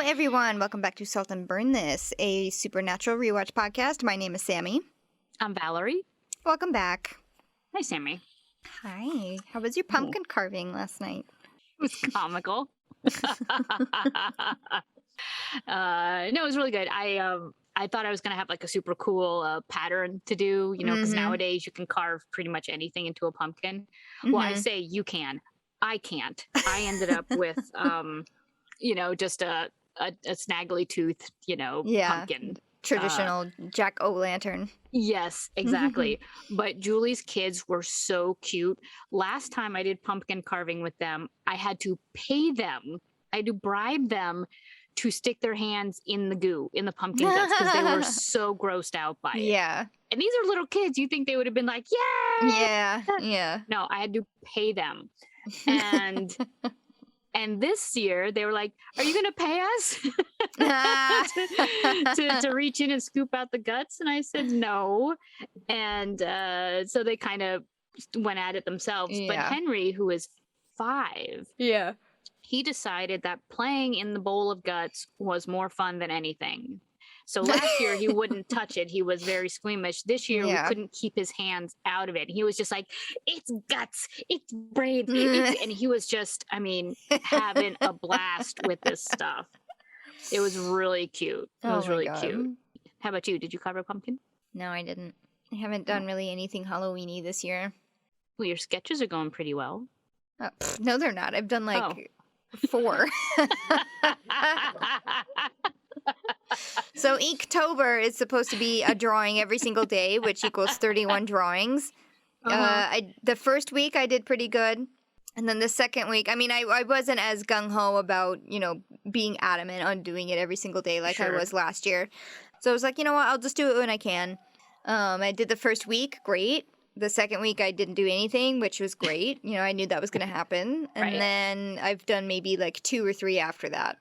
everyone. Welcome back to Salt and Burn This, a supernatural rewatch podcast. My name is Sammy. I'm Valerie. Welcome back. Hi, Sammy. Hi. How was your pumpkin carving last night? It was comical. No, it was really good. I thought I was gonna have like a super cool pattern to do, because nowadays you can carve pretty much anything into a pumpkin. Well, I say you can. I can't. I ended up with, just a snaggly toothed, pumpkin. Traditional jack-o'-lantern. Yes, exactly. But Julie's kids were so cute. Last time I did pumpkin carving with them, I had to pay them. I had to bribe them to stick their hands in the goo, in the pumpkin guts, because they were so grossed out by it. Yeah. And these are little kids. You think they would have been like, yeah. Yeah. No, I had to pay them. And and this year they were like, are you going to pay us to reach in and scoop out the guts? And I said, no. And so they kind of went at it themselves. Yeah. But Henry, who is 5, he decided that playing in the bowl of guts was more fun than anything. So last year he wouldn't touch it. He was very squeamish. This year we couldn't keep his hands out of it. He was just like, it's guts, it's brains. And he was just, having a blast with this stuff. It was really cute. It was really cute. How about you? Did you carve a pumpkin? No, I didn't. I haven't done really anything Halloween-y this year. Well, your sketches are going pretty well. Oh, no, they're not. I've done 4. So Inktober is supposed to be a drawing every single day, which equals 31 drawings. The first week I did pretty good. And then the second week, I wasn't as gung-ho about, being adamant on doing it every single day like I was last year. So I was like, you know what, I'll just do it when I can. I did the first week, great. The second week I didn't do anything, which was great. I knew that was going to happen. And then I've done maybe 2 or 3 after that.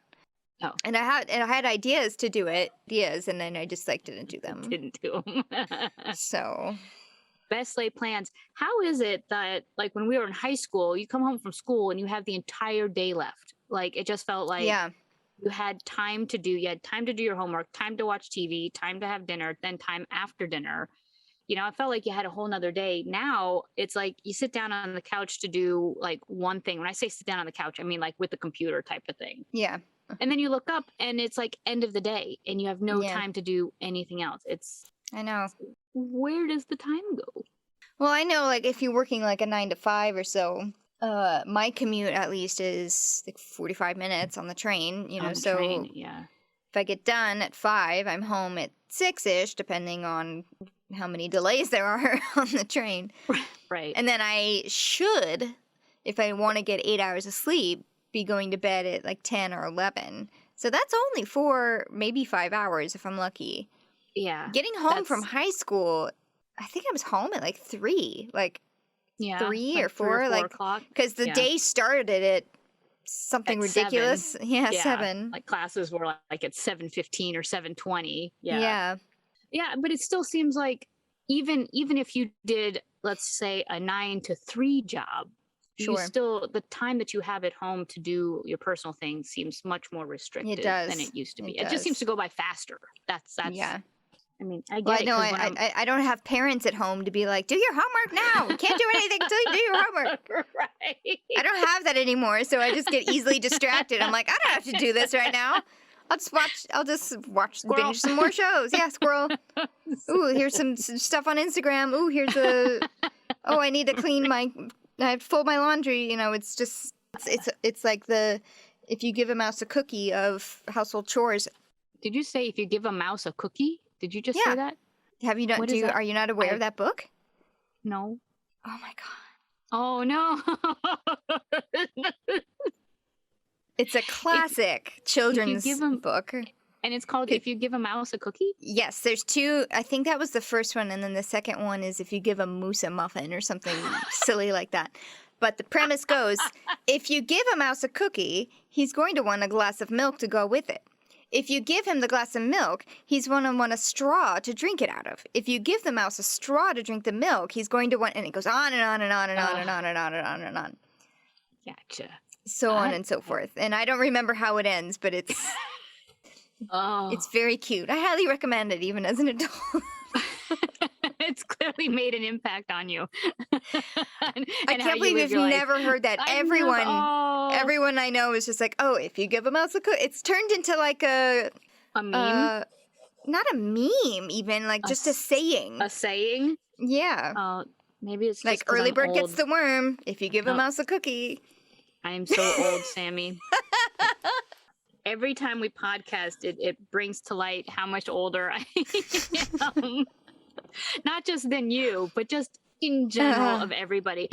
Oh. And I had ideas to do it, and then I just didn't do them. Didn't do them. So, best laid plans. How is it that when we were in high school, you come home from school and you have the entire day left? It just felt like you had time to do. You had time to do your homework, time to watch TV, time to have dinner, then time after dinner. I felt like you had a whole nother day. Now it's like you sit down on the couch to do one thing. When I say sit down on the couch, I mean with the computer type of thing. Yeah. And then you look up and it's end of the day and you have no time to do anything else. I know. Where does the time go? Well, I know if you're working a 9 to 5 or so, my commute at least is 45 minutes on the train, on so train, yeah. If I get done at 5, I'm home at 6-ish, depending on how many delays there are on the train. Right. And then I should, if I want to get 8 hours of sleep, be going to bed at 10 or 11. So that's only 4, maybe 5 hours if I'm lucky. Yeah. Getting home from high school, I think I was home at 3. 3 or 4. 4 o'clock. Because the day started at something at ridiculous. 7. Yeah, 7. Classes were at 7:15 or 7:20. Yeah. Yeah, but it still seems like even if you did, let's say, a 9 to 3 job, you still, the time that you have at home to do your personal things seems much more restricted than it used to be. It just seems to go by faster. That's yeah. I get it. I don't have parents at home to be like, do your homework now. You can't do anything until you do your homework. Right. I don't have that anymore, so I just get easily distracted. I'm like, I don't have to do this right now. I'll just watch, Squirrel. binge some more shows. Yeah, squirrel. Ooh, here's some stuff on Instagram. Ooh, here's I need to I have to fold my laundry. It's just, it's like if you give a mouse a cookie of household chores. Did you say if you give a mouse a cookie? Did you just say that? Have you not? Are you not aware of that book? No. Oh my god. Oh no. It's a classic children's book. And it's called If You Give a Mouse a Cookie? Yes, there's 2. I think that was the first one, and then the second one is If You Give a Moose a Muffin or something silly like that. But the premise goes, if you give a mouse a cookie, he's going to want a glass of milk to go with it. If you give him the glass of milk, he's going to want a straw to drink it out of. If you give the mouse a straw to drink the milk, he's going to want, and it goes on and on and on and on and on and on and on and on. Gotcha. So on and so forth. And I don't remember how it ends, but it's Oh. It's very cute. I highly recommend it, even as an adult. It's clearly made an impact on you. I can't believe you've never heard that. Everyone I know is just like, oh, if you give a mouse a cookie. It's turned into like a meme? Not a meme, even, like just a saying. A saying? Yeah. Maybe it's like just 'cause early I'm bird old. gets the worm if you give a mouse a cookie. I am so old, Sammy. Every time we podcast, it brings to light how much older I am. Not just than you, but just in general of everybody.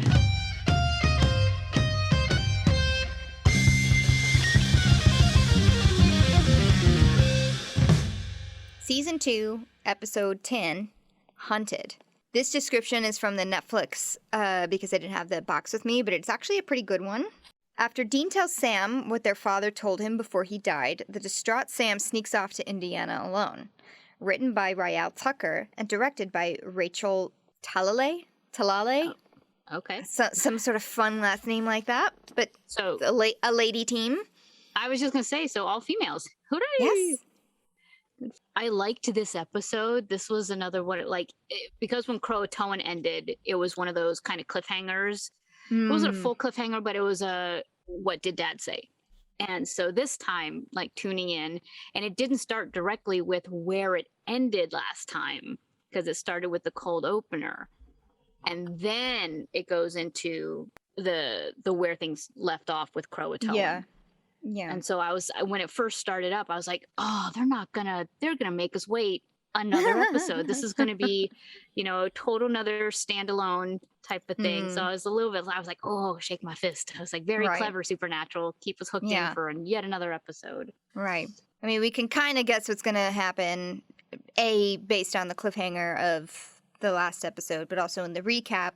Season 2, Episode 10, Hunted. This description is from the Netflix because I didn't have the box with me, but it's actually a pretty good one. After Dean tells Sam what their father told him before he died, the distraught Sam sneaks off to Indiana alone. Written by Rael Tucker and directed by Rachel Talalay? Oh, okay. Some sort of fun last name like that, but so a lady team. I was just going to say, so all females. Hooray! Yes. I liked this episode. This was another one, because when Croatoan ended, it was one of those kind of cliffhangers. It wasn't a full cliffhanger, but it was a what did Dad say? And so this time, like tuning in, and it didn't start directly with where it ended last time, because it started with the cold opener. And then it goes into the where things left off with Croatoan. Yeah. Yeah. And so when it first started up, I was like, oh, they're gonna make us wait another episode. This is gonna be, a total another standalone type of thing. So I was like, oh, shake my fist. I was like, very clever Supernatural. Keep us hooked in for yet another episode. Right. I mean, we can kind of guess what's gonna happen, based on the cliffhanger of the last episode, but also in the recap,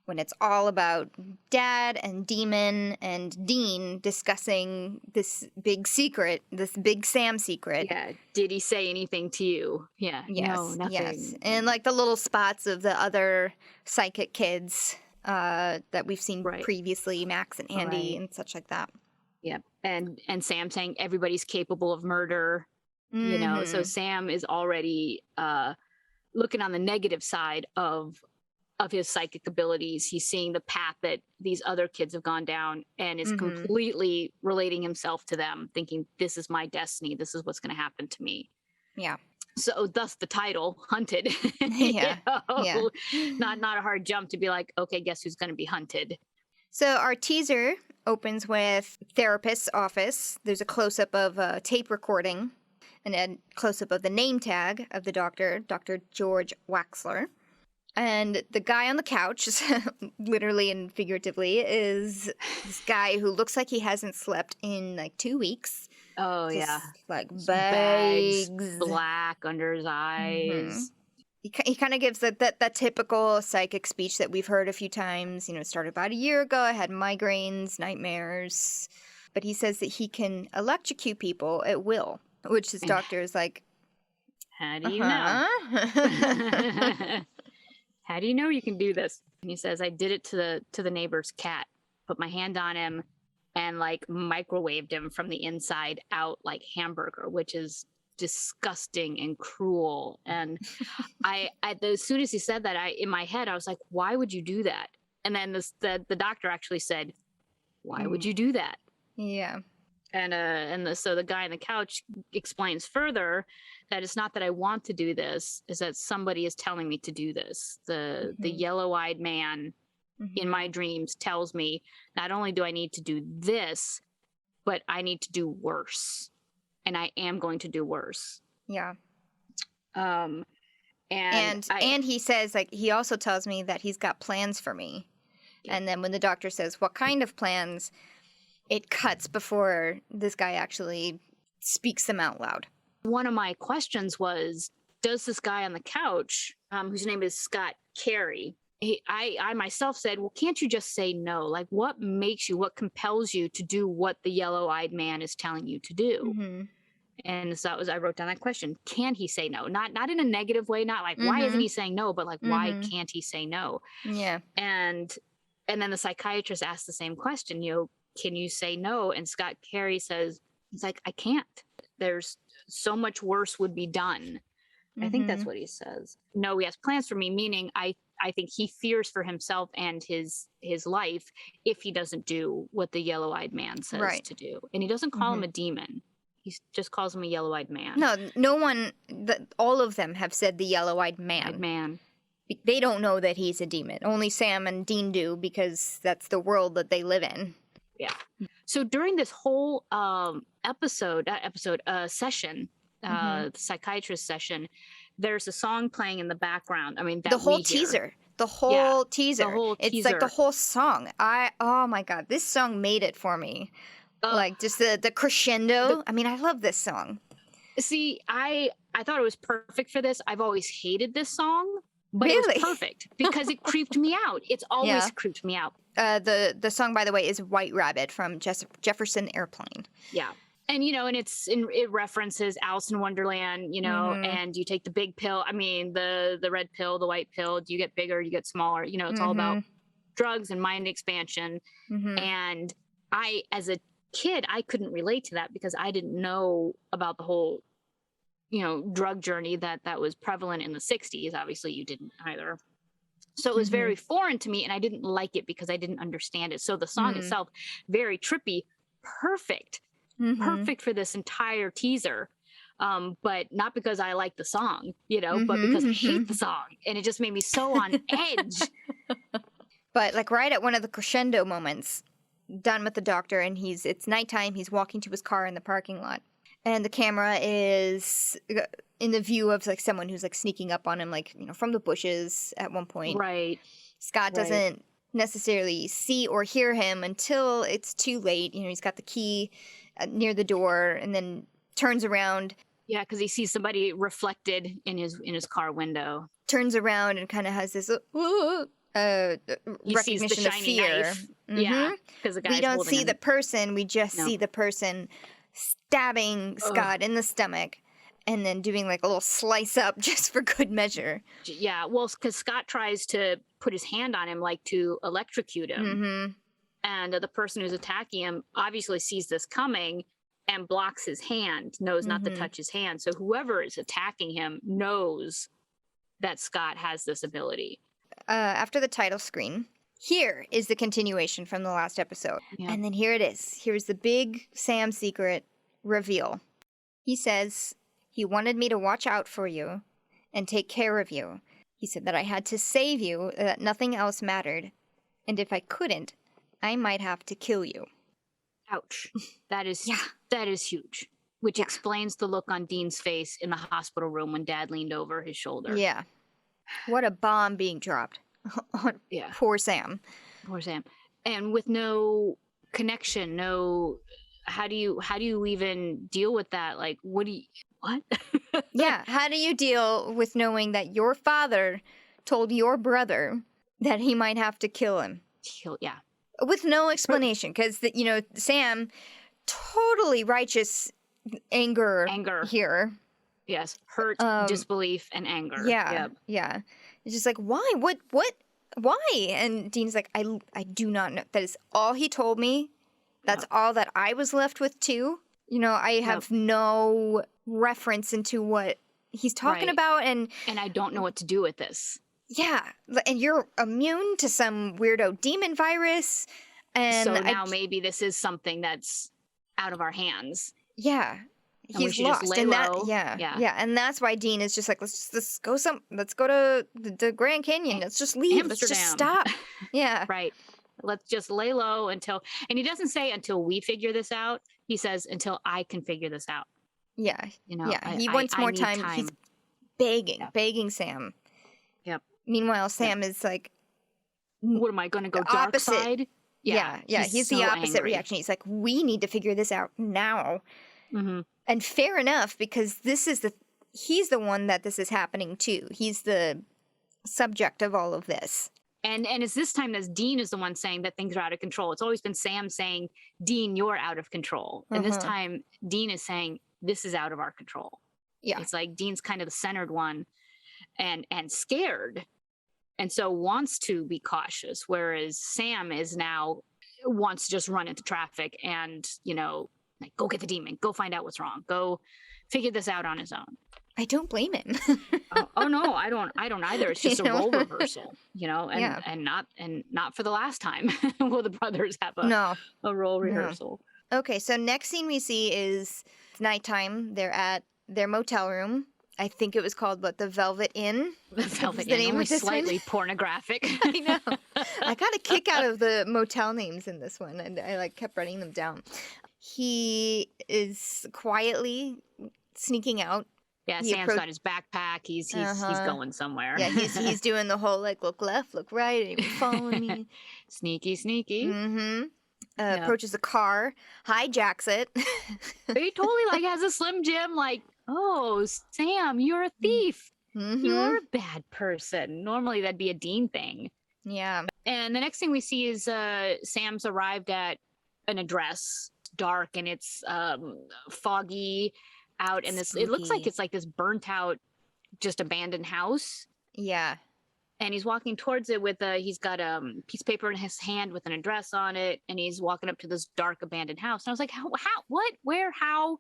when it's all about Dad and Demon and Dean discussing this big secret, this big Sam secret. Yeah. Did he say anything to you? Yeah. Yes. No, nothing. Yes. And like the little spots of the other psychic kids that we've seen previously, Max and Andy and such like that. Yep. And Sam saying everybody's capable of murder. So Sam is already looking on the negative side of his psychic abilities. He's seeing the path that these other kids have gone down and is completely relating himself to them, thinking, this is my destiny. This is what's going to happen to me. Yeah. So thus the title, Hunted. Yeah. Not a hard jump to be like, okay, guess who's going to be hunted? So our teaser opens with therapist's office. There's a close-up of a tape recording and a close-up of the name tag of the doctor, Dr. George Waxler. And the guy on the couch, literally and figuratively, is this guy who looks like he hasn't slept in like 2 weeks. Oh, just, like bags, black under his eyes. He kind of gives that typical psychic speech that we've heard a few times. It started about a year ago. I had migraines, nightmares. But he says that he can electrocute people at will, which his doctor is like, how do you know? How do you know you can do this? And he says, I did it to the neighbor's cat, put my hand on him and like microwaved him from the inside out like hamburger, which is disgusting and cruel. And as soon as he said that, in my head, I was like, why would you do that? And then the doctor actually said, why would you do that? Yeah. So the guy on the couch explains further that it's not that I want to do this, is that somebody is telling me to do this. The yellow-eyed man in my dreams tells me not only do I need to do this, but I need to do worse. And I am going to do worse. Yeah. And he says, like, he also tells me that he's got plans for me. Yeah. And then when the doctor says, what kind of plans? It cuts before this guy actually speaks them out loud. One of my questions was, does this guy on the couch, whose name is Scott Carey, I myself said, well, can't you just say no? Like, what compels you to do what the yellow-eyed man is telling you to do? And so I wrote down that question. Can he say no? Not in a negative way, not like, why isn't he saying no? But like, why can't he say no? Yeah. And then the psychiatrist asked the same question, can you say no? And Scott Carey says, he's like, I can't. There's so much worse would be done. I think that's what he says. No, he has plans for me, meaning I think he fears for himself and his life if he doesn't do what the yellow-eyed man says to do. And he doesn't call him a demon. He just calls him a yellow-eyed man. No one, all of them have said the yellow-eyed man. They don't know that he's a demon. Only Sam and Dean do, because that's the world that they live in. Yeah. So during this whole session, the psychiatrist session, there's a song playing in the background. I mean, that the whole teaser. The whole teaser. It's like the whole song. Oh my God, this song made it for me. Like just the crescendo. I mean, I love this song. See, I thought it was perfect for this. I've always hated this song, but really? It was perfect because it creeped me out. It's always creeped me out. The song, by the way, is White Rabbit from Jefferson Airplane. Yeah. And, and it references Alice in Wonderland, and you take the big pill. I mean, the red pill, the white pill, do you get bigger, you get smaller? It's all about drugs and mind expansion. And I, as a kid, I couldn't relate to that because I didn't know about the whole, drug journey that was prevalent in the 60s. Obviously, you didn't either. So it was very foreign to me, and I didn't like it because I didn't understand it. So the song itself, very trippy, perfect for this entire teaser. But not because I like the song, but because I hate the song. And it just made me so on edge. But like right at one of the crescendo moments, done with the doctor, and it's nighttime, he's walking to his car in the parking lot. And the camera is in the view of like someone who's like sneaking up on him, like, from the bushes at one point. Right. Scott doesn't necessarily see or hear him until it's too late. He's got the key near the door and then turns around. Yeah, because he sees somebody reflected in his car window. Turns around and kind of has this recognition of fear. Yeah, because the guy. We don't see the person. We just see the person stabbing Scott in the stomach and then doing like a little slice up just for good measure. Yeah, well, because Scott tries to put his hand on him, like to electrocute him. And the person who's attacking him obviously sees this coming and blocks his hand, knows not to touch his hand. So whoever is attacking him knows that Scott has this ability. After the title screen, here is the continuation from the last episode. Yeah. And then here it is. Here's the big Sam secret reveal. He says he wanted me to watch out for you and take care of you. He said that I had to save you, that nothing else mattered. And if I couldn't, I might have to kill you. Ouch. That is huge. Which explains the look on Dean's face in the hospital room when Dad leaned over his shoulder. Yeah. What a bomb being dropped. Poor Sam. Poor Sam. And with no connection, how do you even deal with that? Like, what? Yeah, how do you deal with knowing that your father told your brother that he might have to kill him? With no explanation, because Sam, totally righteous anger here. Yes, hurt, disbelief, and anger. Yeah. It's just like, why? What? Why? And Dean's like, I do not know. That is all he told me. That's all that I was left with too. I have no reference into what he's talking about, and I don't know what to do with this. Yeah, and you're immune to some weirdo demon virus, and so now maybe this is something that's out of our hands. Yeah. He's lost, and and that's why Dean is just like, let's go to the Grand Canyon. Let's just leave. Amsterdam. Let's just stop. Yeah, right. Let's just lay low until. And he doesn't say until we figure this out. He says until I can figure this out. Yeah, he wants more time. He's begging Sam. Yep. Meanwhile, Sam is like, what am I going to go dark side? Yeah. He's the opposite reaction. He's like, we need to figure this out now. And fair enough, because he's the one that this is happening to. He's the subject of all of this. And it's this time that Dean is the one saying that things are out of control. It's always been Sam saying, Dean, you're out of control. And this time, Dean is saying, this is out of our control. Yeah. It's like Dean's kind of the centered one and scared. And so wants to be cautious, whereas Sam is now wants to just run into traffic and, like, go get the demon, go find out what's wrong, go figured this out on his own. I don't blame him. Oh no, I don't either. It's just a role reversal, and not for the last time will the brothers have a role rehearsal. Okay, so next scene we see is it's nighttime. They're at their motel room. I think it was called the Velvet Inn. The Velvet Inn, only slightly pornographic. I know. I got a kick out of the motel names in this one, and I kept writing them down. He is quietly sneaking out. Yeah, Sam's got his backpack. He's going somewhere. Yeah, he's doing the whole look left, look right, and he was following me. Sneaky. Mm-hmm. Approaches a car, hijacks it. He totally has a Slim Jim oh, Sam, you're a thief. Mm-hmm. You're a bad person. Normally that'd be a Dean thing. Yeah. And the next thing we see is Sam's arrived at an address, dark, and it's foggy out, and it looks like it's this burnt out, just abandoned house. Yeah. And he's walking towards it with he's got a piece of paper in his hand with an address on it, and he's walking up to this dark abandoned house. And I was like, how, what, where, how?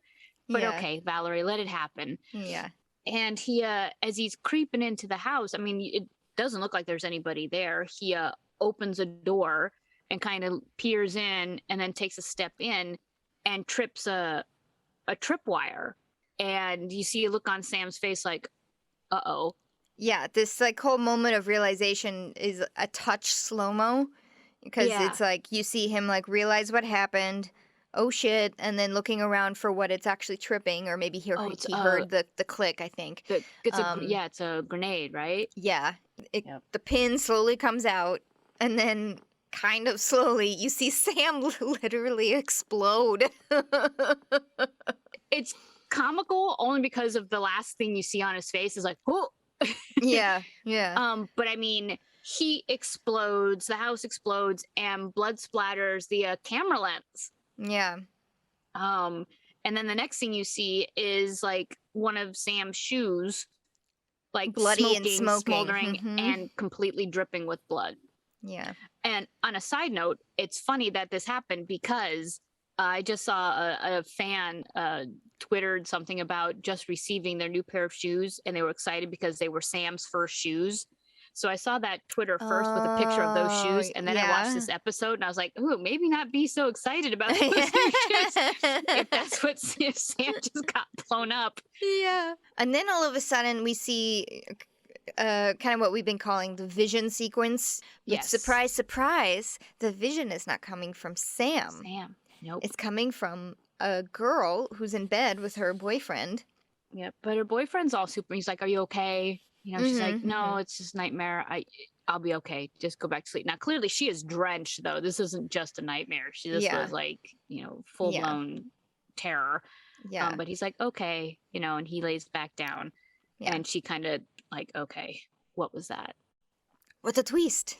But okay, Valerie, let it happen. Yeah. And he, as he's creeping into the house, I mean, it doesn't look like there's anybody there. He opens a door and kind of peers in, and then takes a step in and trips a tripwire. And you see a look on Sam's face uh-oh. Yeah, this whole moment of realization is a touch slow-mo, because it's you see him realize what happened, oh shit, and then looking around for what it's actually tripping, or maybe he heard the click, I think. It's a grenade, right? Yeah. The pin slowly comes out, and then kind of slowly you see Sam literally explode. It's comical only because of the last thing you see on his face is oh. Yeah. But I mean, he explodes, the house explodes, and blood splatters the camera lens. Yeah. And then the next thing you see is one of Sam's shoes, bloody and smoldering, and completely dripping with blood. Yeah. And on a side note, it's funny that this happened because I just saw a fan twittered something about just receiving their new pair of shoes, and they were excited because they were Sam's first shoes. So I saw that Twitter first with a picture of those shoes, and then I watched this episode, and I was like, ooh, maybe not be so excited about those new shoes if Sam just got blown up. Yeah. And then all of a sudden we see kind of what we've been calling the vision sequence. But yes. Surprise, surprise, the vision is not coming from Sam. Nope. It's coming from a girl who's in bed with her boyfriend. Yep, but her boyfriend's all super. He's like, "Are you okay?" She's like, "No, it's just nightmare. I'll be okay. Just go back to sleep." Now, clearly, she is drenched though. This isn't just a nightmare. This was full blown terror. Yeah. But he's like, "Okay," and he lays back down, and she kind of "Okay, what was that?" What a twist.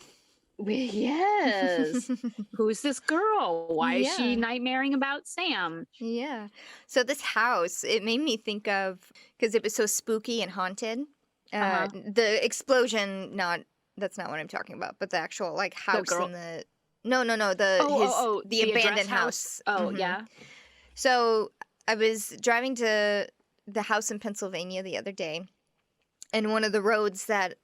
Yes. Who's this girl? Why is she nightmaring about Sam? Yeah. So this house, it made me think of, because it was so spooky and haunted. The explosion, that's not what I'm talking about, but the actual house in the the abandoned house. Oh, yeah. So I was driving to the house in Pennsylvania the other day, and one of the roads that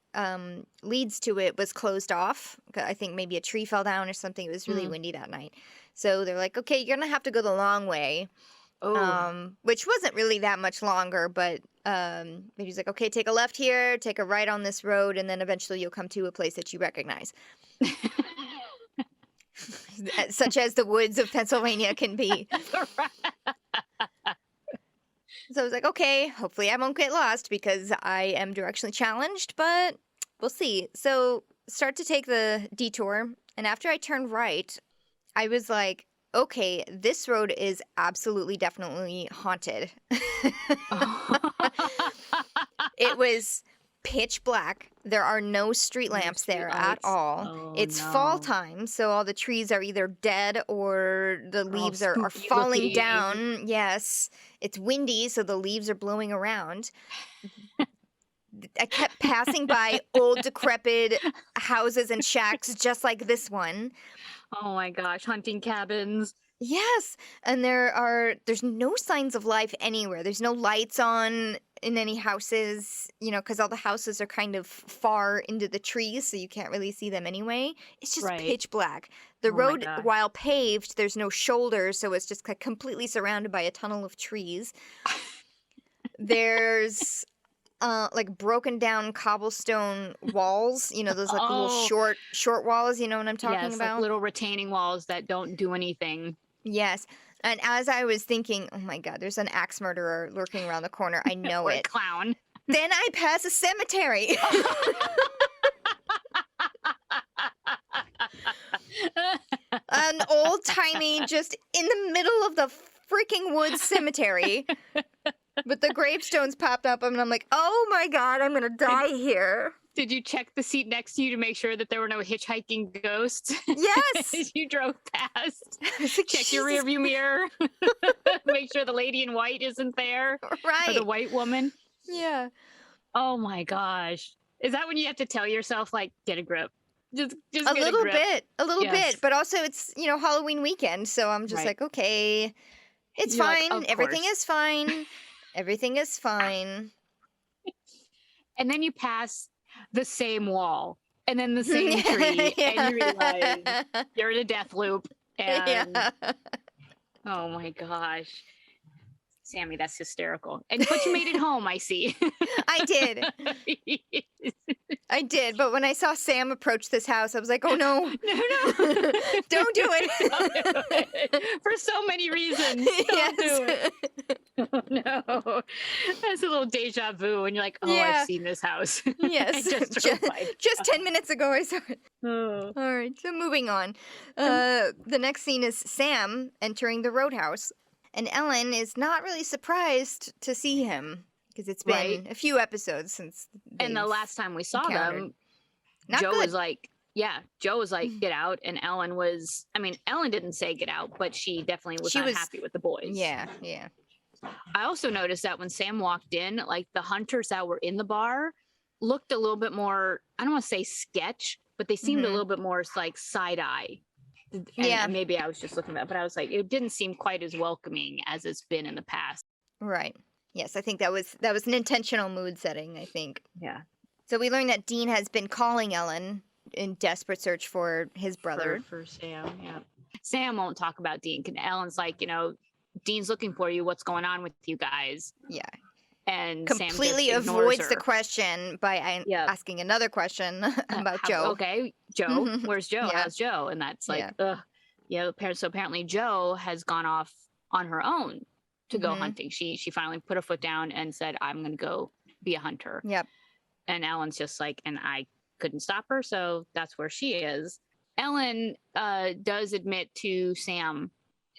leads to it was closed off. I think maybe a tree fell down or something. It was really windy that night. So they're like, okay, you're going to have to go the long way, which wasn't really that much longer. But maybe he's like, okay, take a left here, take a right on this road, and then eventually you'll come to a place that you recognize. Such as the woods of Pennsylvania can be. So I was like, okay, hopefully I won't get lost because I am directionally challenged, but we'll see. So start to take the detour, and after I turned right, I was like, okay, this road is absolutely, definitely haunted. It was pitch black. There are no street lamps there at all. It's fall time, so all the trees are either dead or the leaves are falling down. Yes. It's windy, so the leaves are blowing around. I kept passing by old, decrepit houses and shacks just like this one. Oh my gosh, hunting cabins. Yes, and there's no signs of life anywhere. There's no lights on in any houses, because all the houses are kind of far into the trees, so you can't really see them anyway. It's just Right. pitch black. The Oh my road, gosh. while paved, there's no shoulders, so it's just completely surrounded by a tunnel of trees. There's like broken down cobblestone walls, those like little Oh. short walls, you know what I'm talking Yes, like about? little retaining walls that don't do anything. Yes. And as I was thinking, oh my God, there's an axe murderer lurking around the corner. I know Or a it. clown. Then I pass a cemetery. An old timey, just in the middle of the freaking woods cemetery. But the gravestones popped up, and I'm like, oh my God, I'm going to die here. Did you check the seat next to you to make sure that there were no hitchhiking ghosts? Yes. As you drove past. Like, Check your rearview mirror. Make sure the lady in white isn't there. Right. Or the white woman. Yeah. Oh my gosh. Is that when you have to tell yourself, like, get a grip? Just a little bit. But also it's, Halloween weekend. So I'm just like, okay, it's You're fine. like, Everything is fine. Everything is fine. And then you pass the same wall and then the same tree and you realize you're in a death loop. And oh my gosh. Sammy, that's hysterical. But you made it home, I see. I did. I did. But when I saw Sam approach this house, I was like, oh no. No. Don't do it. Don't do it. For so many reasons. Don't do it. Oh no. That's a little deja vu. And you're like, oh, I've seen this house. Yes. Just 10 minutes ago, I saw it. Oh. All right. So moving on. The next scene is Sam entering the roadhouse. And Ellen is not really surprised to see him because it's been a few episodes since. And the last time we saw them, Joe was like, get out. And Ellen Ellen didn't say get out, but she definitely was not happy with the boys. Yeah. I also noticed that when Sam walked in, like the hunters that were in the bar looked a little bit more, I don't want to say sketch, but they seemed a little bit more like side eye. And maybe I was just looking at it, but I was like, it didn't seem quite as welcoming as it's been in the past. Right. Yes, I think that was an intentional mood setting, I think. Yeah. So we learned that Dean has been calling Ellen in desperate search for his brother. For Sam, yeah. Sam won't talk about Dean. Ellen's like, Dean's looking for you. What's going on with you guys? Yeah. And completely Sam avoids the question by asking another question about Joe. Okay, Joe, where's Joe? How's Joe? And that's like, so apparently Joe has gone off on her own to go hunting. She finally put her foot down and said, I'm going to go be a hunter. Yep. And Ellen's just like, and I couldn't stop her, so that's where she is. Ellen does admit to Sam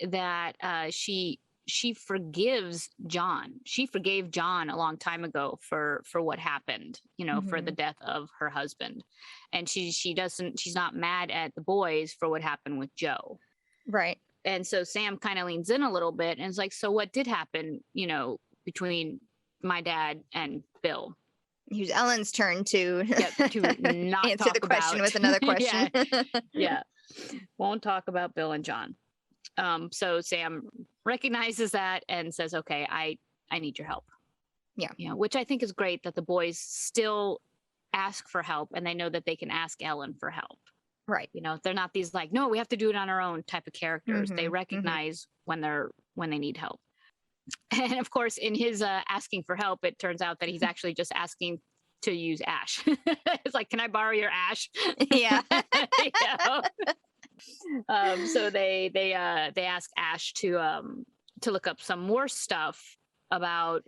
that she forgives John. She forgave John a long time ago for what happened, for the death of her husband. And she's not mad at the boys for what happened with Joe. Right. And so Sam kind of leans in a little bit and is like, so what did happen, between my dad and Bill? Here's Ellen's turn to not answer the question with another question. Yeah. Won't talk about Bill and John. So Sam recognizes that and says, okay, I need your help. Yeah. Which I think is great that the boys still ask for help and they know that they can ask Ellen for help. Right. They're not these like, no, we have to do it on our own type of characters. They recognize when they need help. And of course, in his asking for help, it turns out that he's actually just asking to use ash. It's like, can I borrow your ash? Yeah. So they ask Ash to look up some more stuff about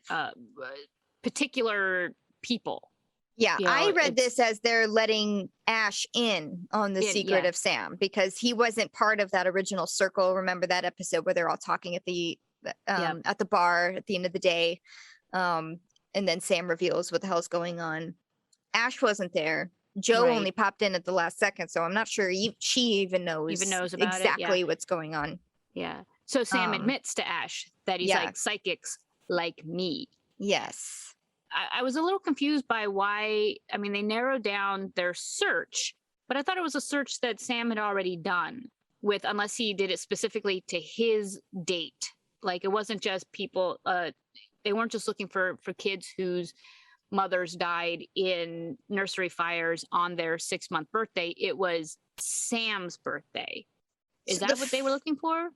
particular people. Yeah, I read this as they're letting Ash in on the secret of Sam because he wasn't part of that original circle. Remember that episode where they're all talking at the bar at the end of the day, and then Sam reveals what the hell's going on. Ash wasn't there. Joe only popped in at the last second, so I'm not sure she even knows about exactly what's going on. Yeah. So Sam admits to Ash that he's like psychics like me. Yes. I was a little confused by why. They narrowed down their search, but I thought it was a search that Sam had already done. unless he did it specifically to his date. Like it wasn't just people, they weren't just looking for kids whose mothers died in nursery fires on their 6-month birthday. It was Sam's birthday. Is that what they were looking for?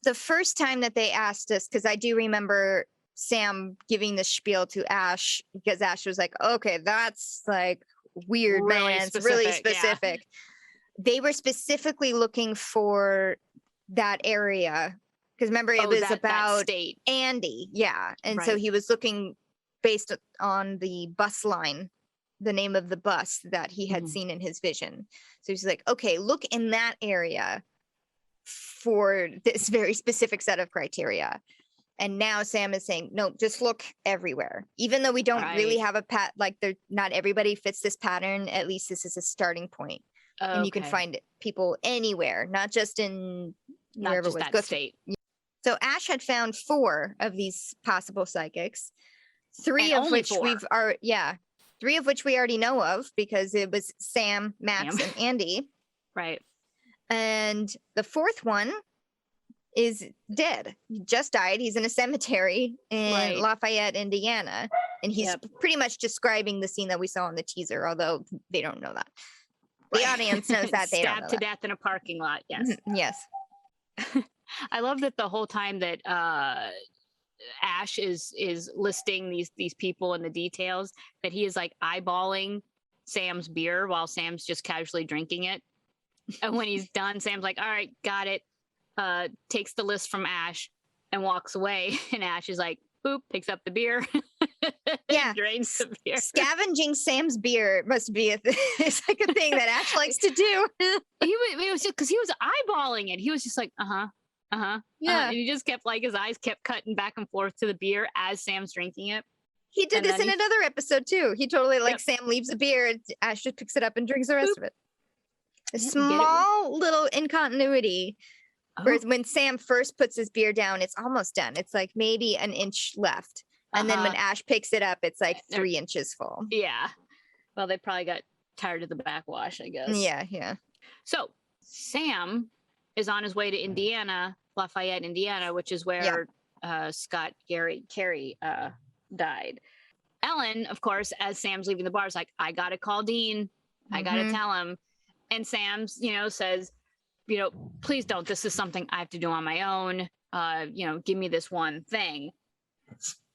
The first time that they asked us, because I do remember Sam giving the spiel to Ash, because Ash was like, okay, that's like weird, Really man. It's really specific. Yeah. They were specifically looking for that area. Because remember, it was about Andy. Yeah. And so he was looking based on the bus line, the name of the bus that he had seen in his vision. So he's like, okay, look in that area for this very specific set of criteria. And now Sam is saying, no, just look everywhere. Even though we don't really have a not everybody fits this pattern, at least this is a starting point. And you can find people anywhere, not just in wherever it was. That state. So Ash had found 4 of these possible psychics, 3 of which we already know of because it was Sam, Max, and Andy. Right. And the 4th one is dead. He just died. He's in a cemetery in Lafayette, Indiana. And he's pretty much describing the scene that we saw in the teaser, although they don't know that. The audience knows that. They don't know Stabbed to death in a parking lot. Yes. Yes. I love that the whole time that Ash is listing these people and the details, that he is like eyeballing Sam's beer while Sam's just casually drinking it. And when he's done, Sam's like, all right, got it. Takes the list from Ash and walks away. And Ash is like, boop, picks up the beer. Yeah. Drains the beer. Scavenging Sam's beer must be it's like a thing that Ash likes to do. It was just because he was eyeballing it. He was just like, yeah. And he just kept his eyes kept cutting back and forth to the beer as Sam's drinking it. He did this in another episode too. He totally Sam leaves a beer and Ash just picks it up and drinks the rest of it. A small little incontinuity. Whereas when Sam first puts his beer down, it's almost done. It's like maybe an inch left. And then when Ash picks it up, it's like 3 inches full. Yeah. Well, they probably got tired of the backwash, I guess. Yeah. So Sam is on his way to Indiana, Lafayette, Indiana, which is where Scott Carey died. Ellen, of course, as Sam's leaving the bar, is like, I got to call Dean. I got to tell him. And Sam's, says, please don't. This is something I have to do on my own. Give me this one thing.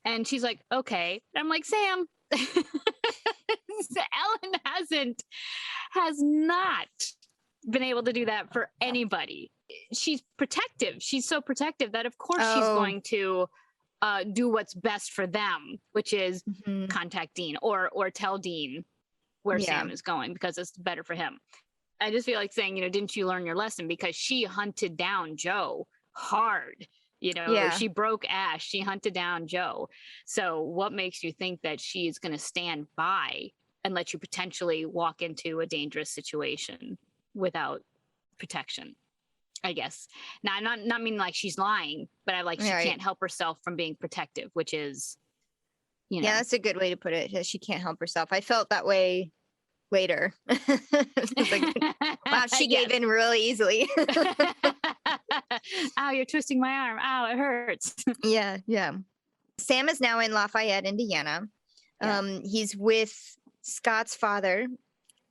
And she's like, okay. And I'm like, Sam, Ellen has not been able to do that for anybody. She's protective. She's so protective that of course she's going to do what's best for them, which is contact Dean or tell Dean where Sam is going because it's better for him. I just feel like saying, didn't you learn your lesson? Because she hunted down Joe hard. She broke Ash. She hunted down Joe. So what makes you think that she is going to stand by and let you potentially walk into a dangerous situation without protection? I guess. Now, I'm not meaning like she's lying, but she can't help herself from being protective, which is, Yeah, that's a good way to put it. She can't help herself. I felt that way later. Wow, she gave in really easily. Ow, you're twisting my arm. Ow, it hurts. Yeah. Sam is now in Lafayette, Indiana. He's with Scott's father,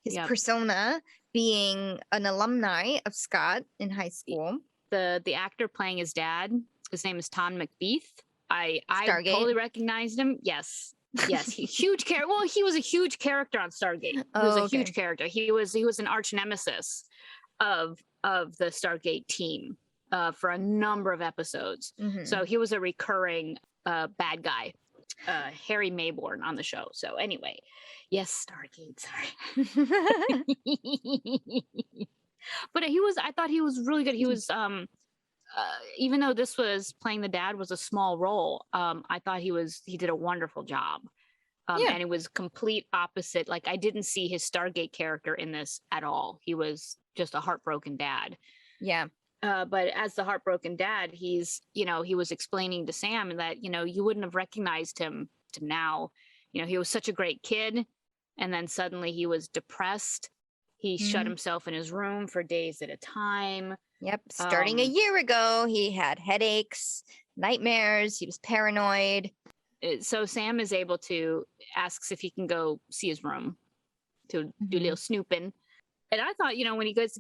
his persona being an alumni of Scott in high school. The actor playing his dad, his name is Tom McBeath. I totally recognized him. Yes, huge character. Well, he was a huge character on Stargate. He was a huge character. He was an arch nemesis of the Stargate team for a number of episodes. So he was a recurring bad guy, Harry Mayborn on the show. So anyway, yes, Stargate. Sorry, but I thought he was really good. He was even though this was playing the dad was a small role, I thought he did a wonderful job. And it was complete opposite. Like I didn't see his Stargate character in this at all. He was just a heartbroken dad. Yeah. But as the heartbroken dad, he was explaining to Sam that, you wouldn't have recognized him to now. He was such a great kid. And then suddenly he was depressed. He shut himself in his room for days at a time. Yep. Starting a year ago, he had headaches, nightmares. He was paranoid. So Sam is able to asks if he can go see his room to do a little snooping. And I thought, when he gets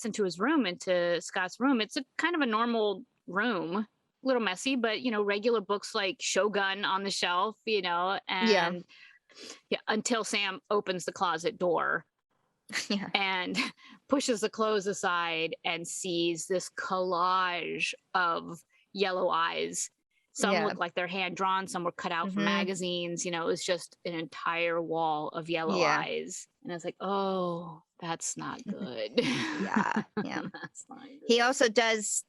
into his room, into Scott's room, it's a kind of a normal room, a little messy, but regular books like Shogun on the shelf, and until Sam opens the closet door and pushes the clothes aside and sees this collage of yellow eyes. Some look like they're hand drawn, some were cut out from magazines. It was just an entire wall of yellow eyes. And I was like, oh, that's not good. Yeah. That's not good. He also does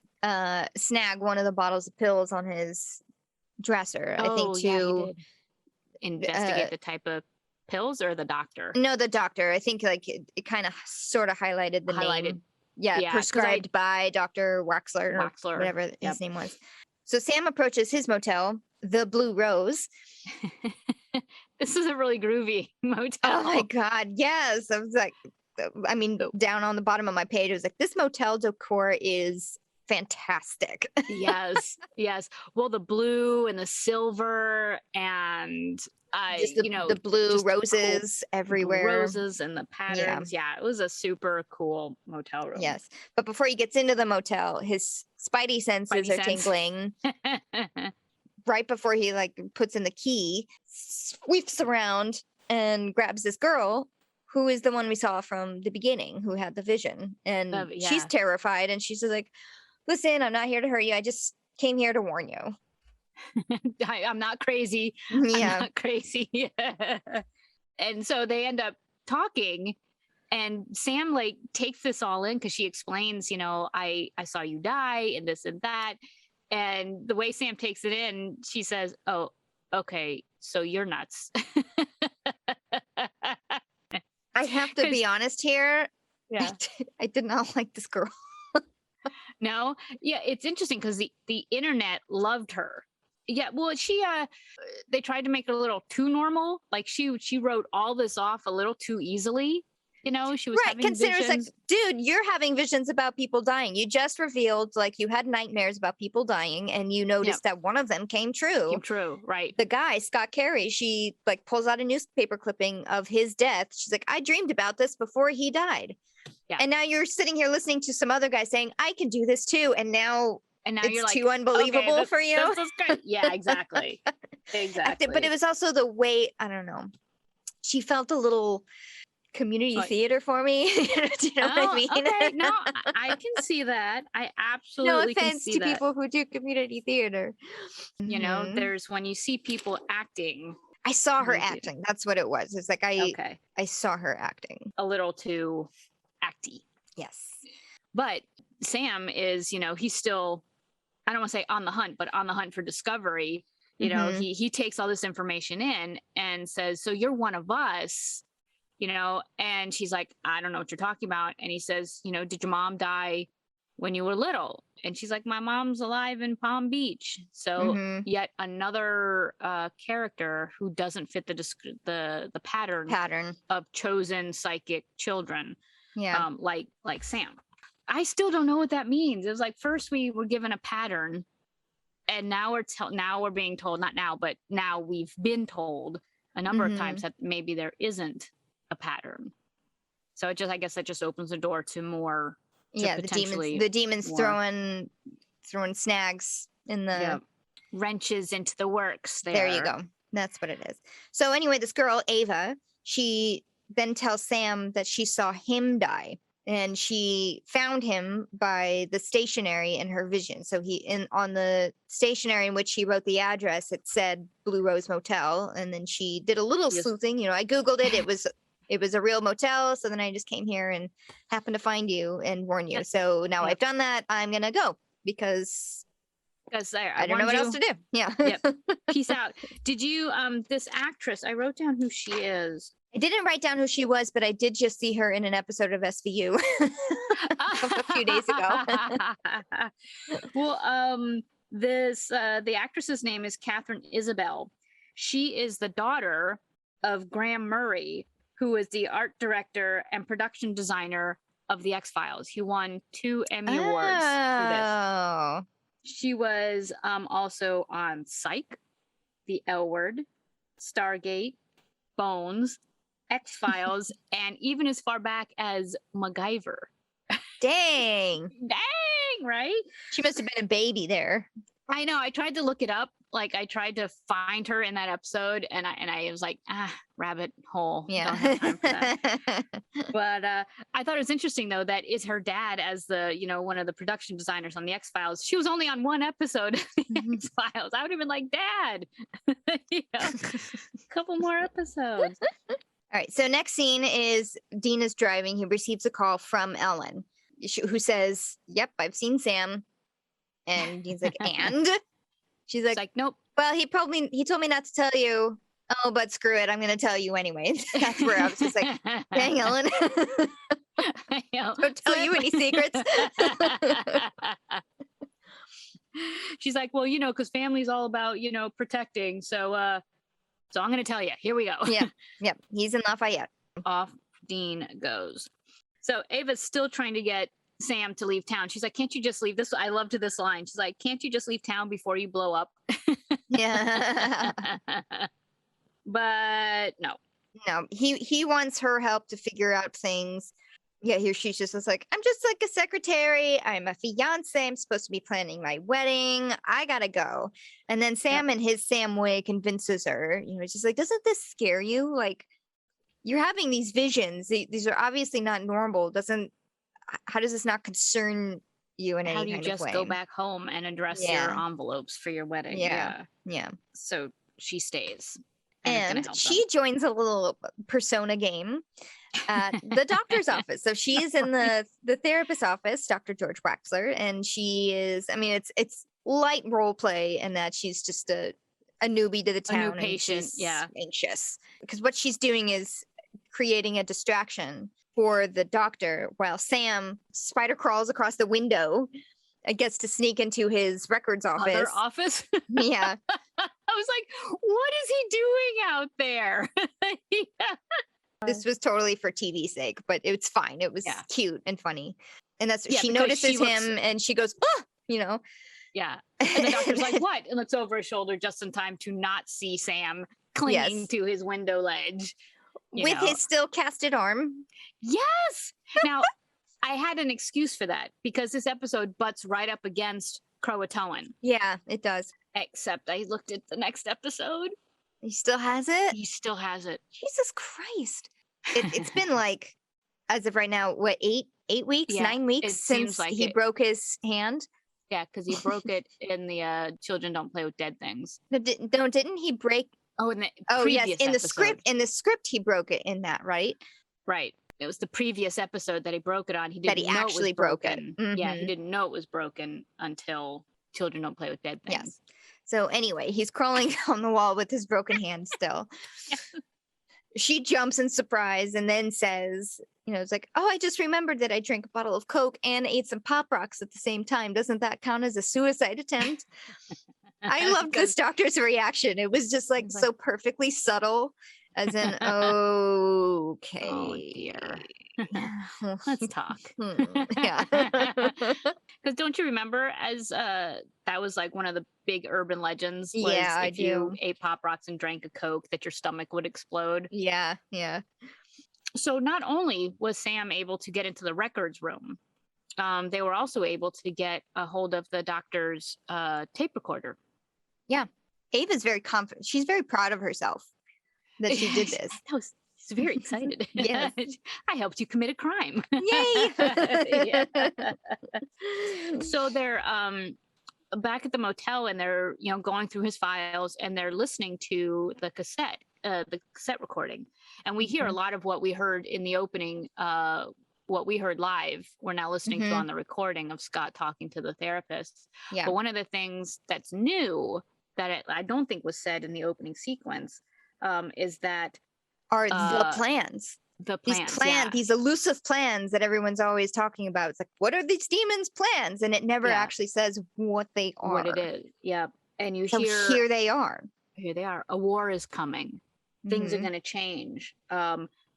snag one of the bottles of pills on his dresser. I think he did. Investigate the type of pills, or the doctor? No, the doctor. I think it kind of sort of highlighted the name. Yeah, prescribed by Dr. Waxler, or whatever his name was. So Sam approaches his motel, the Blue Rose. This is a really groovy motel. Oh my God, yes. I was like, down on the bottom of my page, it was like, this motel decor is fantastic. Yes. Well, the blue and the silver and the blue roses everywhere. Roses and the patterns. Yeah, it was a super cool motel room. Yes. But before he gets into the motel, his spidey senses are tingling. Right before he puts in the key, sweeps around and grabs this girl who is the one we saw from the beginning, who had the vision. And she's terrified, and she's like, listen, I'm not here to hurt you. I just came here to warn you. I'm not crazy. Yeah. I'm not crazy. And so they end up talking, and Sam takes this all in because she explains, I saw you die and this and that. And the way Sam takes it in, she says, oh, okay, so you're nuts. I have to be honest here. Yeah. I did not like this girl. No? Yeah, it's interesting because the internet loved her. Yeah, well, they tried to make it a little too normal. She wrote all this off a little too easily. She was having visions. It's dude, you're having visions about people dying. You just revealed you had nightmares about people dying, and you noticed that one of them came true. Right. The guy, Scott Carey, she pulls out a newspaper clipping of his death. She's like, I dreamed about this before he died. Yeah. And now you're sitting here listening to some other guy saying, I can do this too. And now it's you're too unbelievable for you. Yeah, exactly. Exactly. But it was also the way, I don't know. She felt a little community theater for me. Do you know what I mean? Okay. No, I can see that. I absolutely can see that. No offense to people who do community theater. There's when you see people acting. I saw her acting. That's what it was. It's I saw her acting. A little too acty. Yes. But Sam is, he's still, I don't want to say on the hunt, but on the hunt for discovery. He takes all this information in and says, so you're one of us. And she's like, I don't know what you're talking about. And he says, did your mom die when you were little? And she's like, my mom's alive in Palm Beach. So yet another character who doesn't fit the pattern of chosen psychic children. Yeah. Like Sam. I still don't know what that means. It was first we were given a pattern, and now we're being told, not now, but now we've been told a number of times that maybe there isn't a pattern. So I guess that just opens the door to more. The demons throwing snags in the wrenches into the works. There you go. That's what it is. So anyway, this girl Ava, she then tells Sam that she saw him die, and she found him by the stationery in her vision. So on the stationery in which she wrote the address, it said Blue Rose Motel, and then she did a little sleuthing. I Googled it. It was a real motel. So then I just came here and happened to find you and warn you. So now I've done that. I'm going to go because I don't know what else to do. Yeah. Yep. Peace out. Did you, this actress, I wrote down who she is. I didn't write down who she was, but I did just see her in an episode of SVU a few days ago. Well, the actress's name is Catherine Isabel. She is the daughter of Graham Murray, who is the art director and production designer of the X-Files. He won 2 Emmy Awards for this. Oh. She was also on Psych, The L Word, Stargate, Bones, X-Files, and even as far back as MacGyver. Dang. Dang, right? She must have been a baby there. I know. I tried to look it up. Like, I tried to find her in that episode, and I was like, rabbit hole. Yeah. Don't have time for that. But I thought it was interesting, though, that is her dad as the, one of the production designers on the X-Files. She was only on one episode of the X-Files. I would have been like, Dad, a couple more episodes. All right. So next scene is Dean is driving. He receives a call from Ellen, who says, "Yep, I've seen Sam." And Dean's like, "And?" She's like, "Nope. Well, he told me not to tell you. Oh, but screw it. I'm going to tell you anyway." That's where I was just like, "Dang, Ellen." Don't tell you any secrets. She's like, "Well, because family's all about, protecting. So I'm going to tell you. Here we go." Yeah. He's in Lafayette. Off Dean goes. So Ava's still trying to get Sam to leave town. She's like, "Can't you just leave this?" I loved this line. She's like, "Can't you just leave town before you blow up?" Yeah. But no, he wants her help to figure out things. Yeah, here she's just like, "I'm just like a secretary. I'm a fiance. I'm supposed to be planning my wedding. I gotta go." And then Sam in his Sam way convinces her, it's just like, "Doesn't this scare you? Like, you're having these visions. These are obviously not normal. How does this not concern you in any kind of way? How do you just go back home and address your envelopes for your wedding?" Yeah. So she stays. And she joins a little persona game at the doctor's office. So she's in the therapist's office, Dr. George Waxler, and she is, it's light role play in that she's just a newbie to the town. A new patient, and she's anxious. Because what she's doing is creating a distraction for the doctor while Sam spider crawls across the window and gets to sneak into his records office. Other office? Yeah. I was like, what is he doing out there? This was totally for TV's sake, but it's fine. It was cute and funny. And that's she notices him and she goes, "Oh," Yeah. And the doctor's like, "What?" And looks over his shoulder just in time to not see Sam clinging to his window ledge. With his still casted arm. Yes. Now, I had an excuse for that because this episode butts right up against Croatoan. Yeah, it does. Except I looked at the next episode. He still has it? He still has it. Jesus Christ. It's been like, as of right now, what, 8 weeks, 9 weeks since he broke his hand? Yeah, because he broke it in the Children Don't Play with Dead Things. No, didn't he break? Oh, in the yes, in the episode. In the script, he broke it in that, right? Right. It was the previous episode that he broke it on. He didn't know actually it was broken. Broke it. Mm-hmm. Yeah, he didn't know it was broken until Children Don't Play with Dead Things. Yes. So anyway, he's crawling down the wall with his broken hand still. She jumps in surprise and then says, it's like, "Oh, I just remembered that I drank a bottle of Coke and ate some Pop Rocks at the same time. Doesn't that count as a suicide attempt?" I loved this doctor's reaction. It was just like so perfectly subtle, as in, okay. Oh dear. Let's talk. Yeah. Because don't you remember that was like one of the big urban legends was if you ate Pop Rocks and drank a Coke that your stomach would explode. Yeah. So not only was Sam able to get into the records room, they were also able to get a hold of the doctor's tape recorder. Yeah. Ava's very confident. She's very proud of herself that she did this. She's very excited. Yes. I helped you commit a crime. Yay! So they're back at the motel and they're going through his files and they're listening to the cassette recording. And we hear a lot of what we heard in the opening, what we heard live, we're now listening to on the recording of Scott talking to the therapist. Yeah. But one of the things that's new that I don't think was said in the opening sequence is that are the plans. These elusive plans that everyone's always talking about. It's like, what are these demons' plans? And it never actually says what they are. What it is. Yeah. And here they are. Here they are. A war is coming. Things are going to change.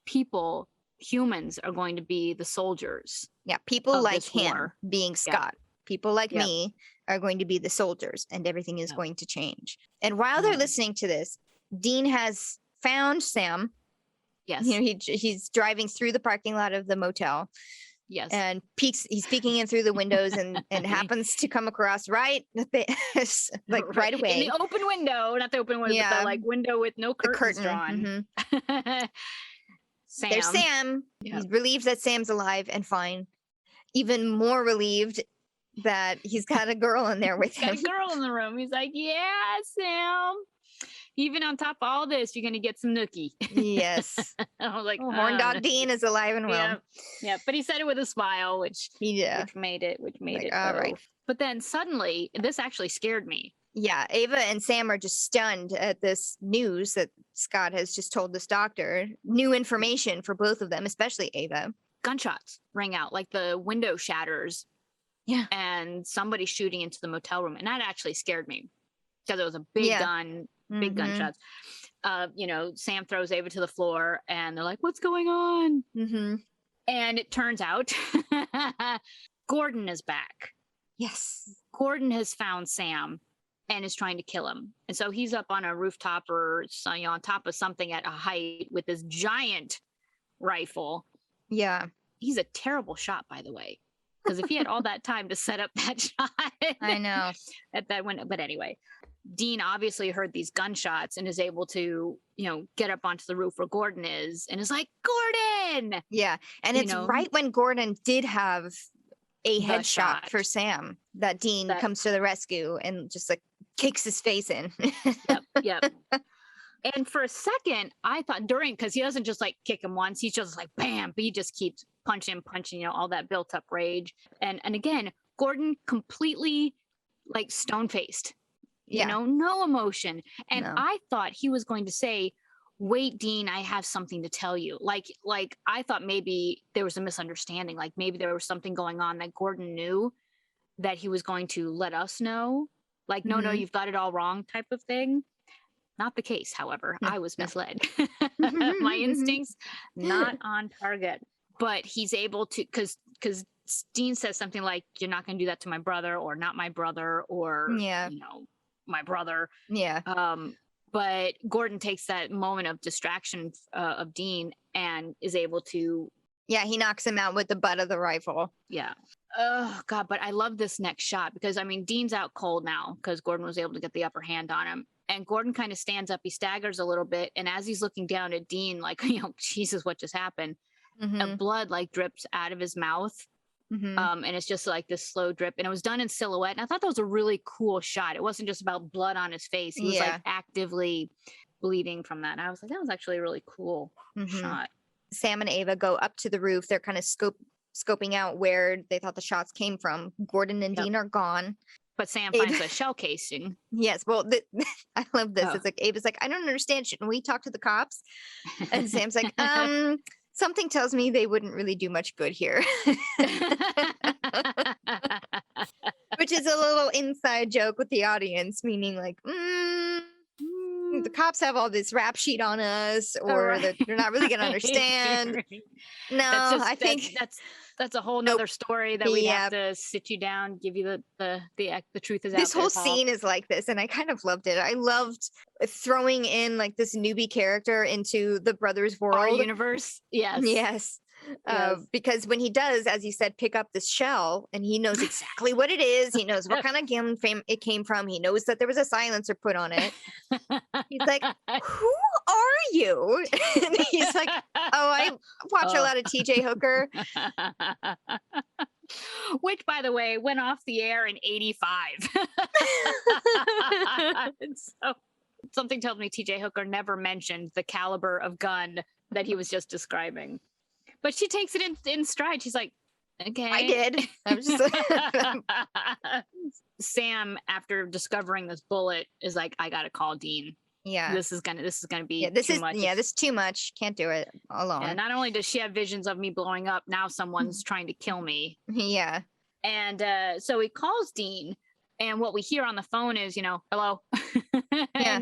People humans are going to be the soldiers. Yeah, people of like this him war. being Scott. People like Yep. me are going to be the soldiers, and everything is Yep. going to change. And while they're Mhm. listening to this, Dean has found Sam. Yes. You know, he's driving through the parking lot of the motel. Yes. And he's peeking in through the windows and happens to come across right right away. In the open window, not the open window, but the like window with no curtains drawn. Mm-hmm. Sam. There's Sam. Yep. He's relieved that Sam's alive and fine. Even more relieved that he's got a girl in there with him. Got a girl in the room. He's like, yeah, Sam. Even on top of all this, you're going to get some nookie. Yes. I was like, Horn Dog Dean is alive and well. Yeah, but he said it with a smile, which made it all right. But then suddenly, this actually scared me. Yeah, Ava and Sam are just stunned at this news that Scott has just told this doctor. New information for both of them, especially Ava. Gunshots rang out, like the window shatters. Yeah. And somebody shooting into the motel room. And that actually scared me because it was a big gun, big gunshots. You know, Sam throws Ava to the floor and they're like, what's going on? Mm-hmm. And it turns out Gordon is back. Yes. Gordon has found Sam and is trying to kill him. And so he's up on a rooftop or on top of something at a height with this giant rifle. Yeah. He's a terrible shot, by the way. Because if he had all that time to set up that shot, I know at that window. But anyway, Dean obviously heard these gunshots and is able to, you know, get up onto the roof where Gordon is and is like, Gordon. Yeah. And it's right when Gordon did have a headshot for Sam that Dean comes to the rescue and just like kicks his face in. Yep. And for a second, I thought because he doesn't just like kick him once, he's just like bam, but he just keeps punching, you know, all that built up rage. And again, Gordon completely like stone faced, you know, no emotion. And I thought he was going to say, wait, Dean, I have something to tell you. Like I thought maybe there was a misunderstanding. Like maybe there was something going on that Gordon knew that he was going to let us know. Like, no, you've got it all wrong type of thing. Not the case, however. I was misled. My instincts not on target. But he's able to, because Dean says something like, you're not going to do that to my brother, or not my brother, or, you know, my brother. Yeah. But Gordon takes that moment of distraction of Dean and is able to. Yeah, he knocks him out with the butt of the rifle. Yeah. Oh, God. But I love this next shot because, I mean, Dean's out cold now because Gordon was able to get the upper hand on him. And Gordon kind of stands up. He staggers a little bit. And as he's looking down at Dean, like, you know, Jesus, what just happened? And blood like drips out of his mouth. And it's just like this slow drip. And it was done in silhouette. And I thought that was a really cool shot. It wasn't just about blood on his face. He was like actively bleeding from that. And I was like, that was actually a really cool shot. Sam and Ava go up to the roof. They're kind of scoping out where they thought the shots came from. Gordon and Dean are gone. But Sam finds a shell casing. Yes. Well, I love this. It's like, Ava's like, I don't understand. Shouldn't we talk to the cops? And Sam's like, something tells me they wouldn't really do much good here. Which is a little inside joke with the audience, meaning like, the cops have all this rap sheet on us, or that they're not really going to understand. No, I think that's a whole nother story that we have to sit you down, give you the truth is out there. This whole scene is like this, and I kind of loved it. I loved throwing in like this newbie character into the brothers' world. Our universe. Yes. Because when he does, as you said, pick up this shell, and he knows exactly what it is. He knows what kind of gun it came from. He knows that there was a silencer put on it. He's like, who are you? And he's like, I watch a lot of TJ Hooker. Which, by the way, went off the air in 85. So something tells me TJ Hooker never mentioned the caliber of gun that he was just describing. But she takes it in stride. She's like, okay. I did. I'm just Sam, after discovering this bullet, is like, I gotta call Dean. Yeah. This is gonna be too much. Yeah, this is too much. Can't do it alone. And not only does she have visions of me blowing up, now someone's trying to kill me. Yeah. And so he calls Dean, and what we hear on the phone is, you know, hello. Yeah.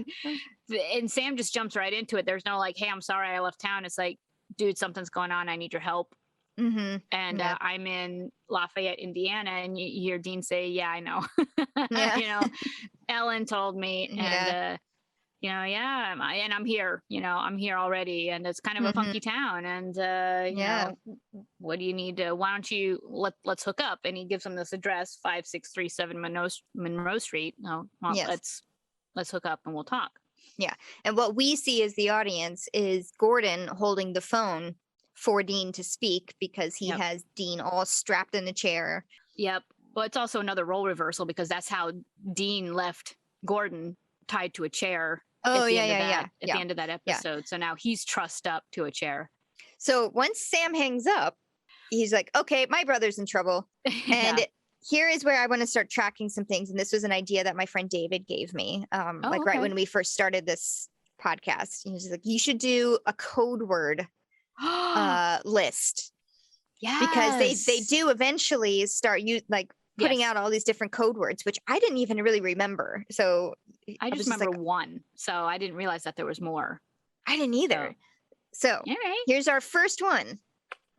And Sam just jumps right into it. There's no like, hey, I'm sorry I left town. It's like, dude, something's going on. I need your help. Mm-hmm. And Yeah. I'm in Lafayette, Indiana, and you hear Dean say, "Yeah, I know." Yeah. You know, Ellen told me, Yeah. and you know, yeah, and I'm here. You know, I'm here already, and it's kind of a funky town. And you Yeah. know, what do you need to? Why don't you let's hook up? And he gives him this address, 5637 Monroe Street. No, well, Yes. let's hook up and we'll talk. Yeah. And what we see as the audience is Gordon holding the phone for Dean to speak because he has Dean all strapped in a chair. Yep. Well, it's also another role reversal because that's how Dean left Gordon tied to a chair. Oh, At the end of that episode. Yeah. So now he's trussed up to a chair. So once Sam hangs up, he's like, okay, my brother's in trouble. And here is where I want to start tracking some things. And this was an idea that my friend David gave me, right when we first started this podcast. He was like, you should do a code word list. Yeah. Because they do eventually start putting out all these different code words, which I didn't even really remember. So I just remember one. So I didn't realize that there was more. I didn't either. So here's our first one.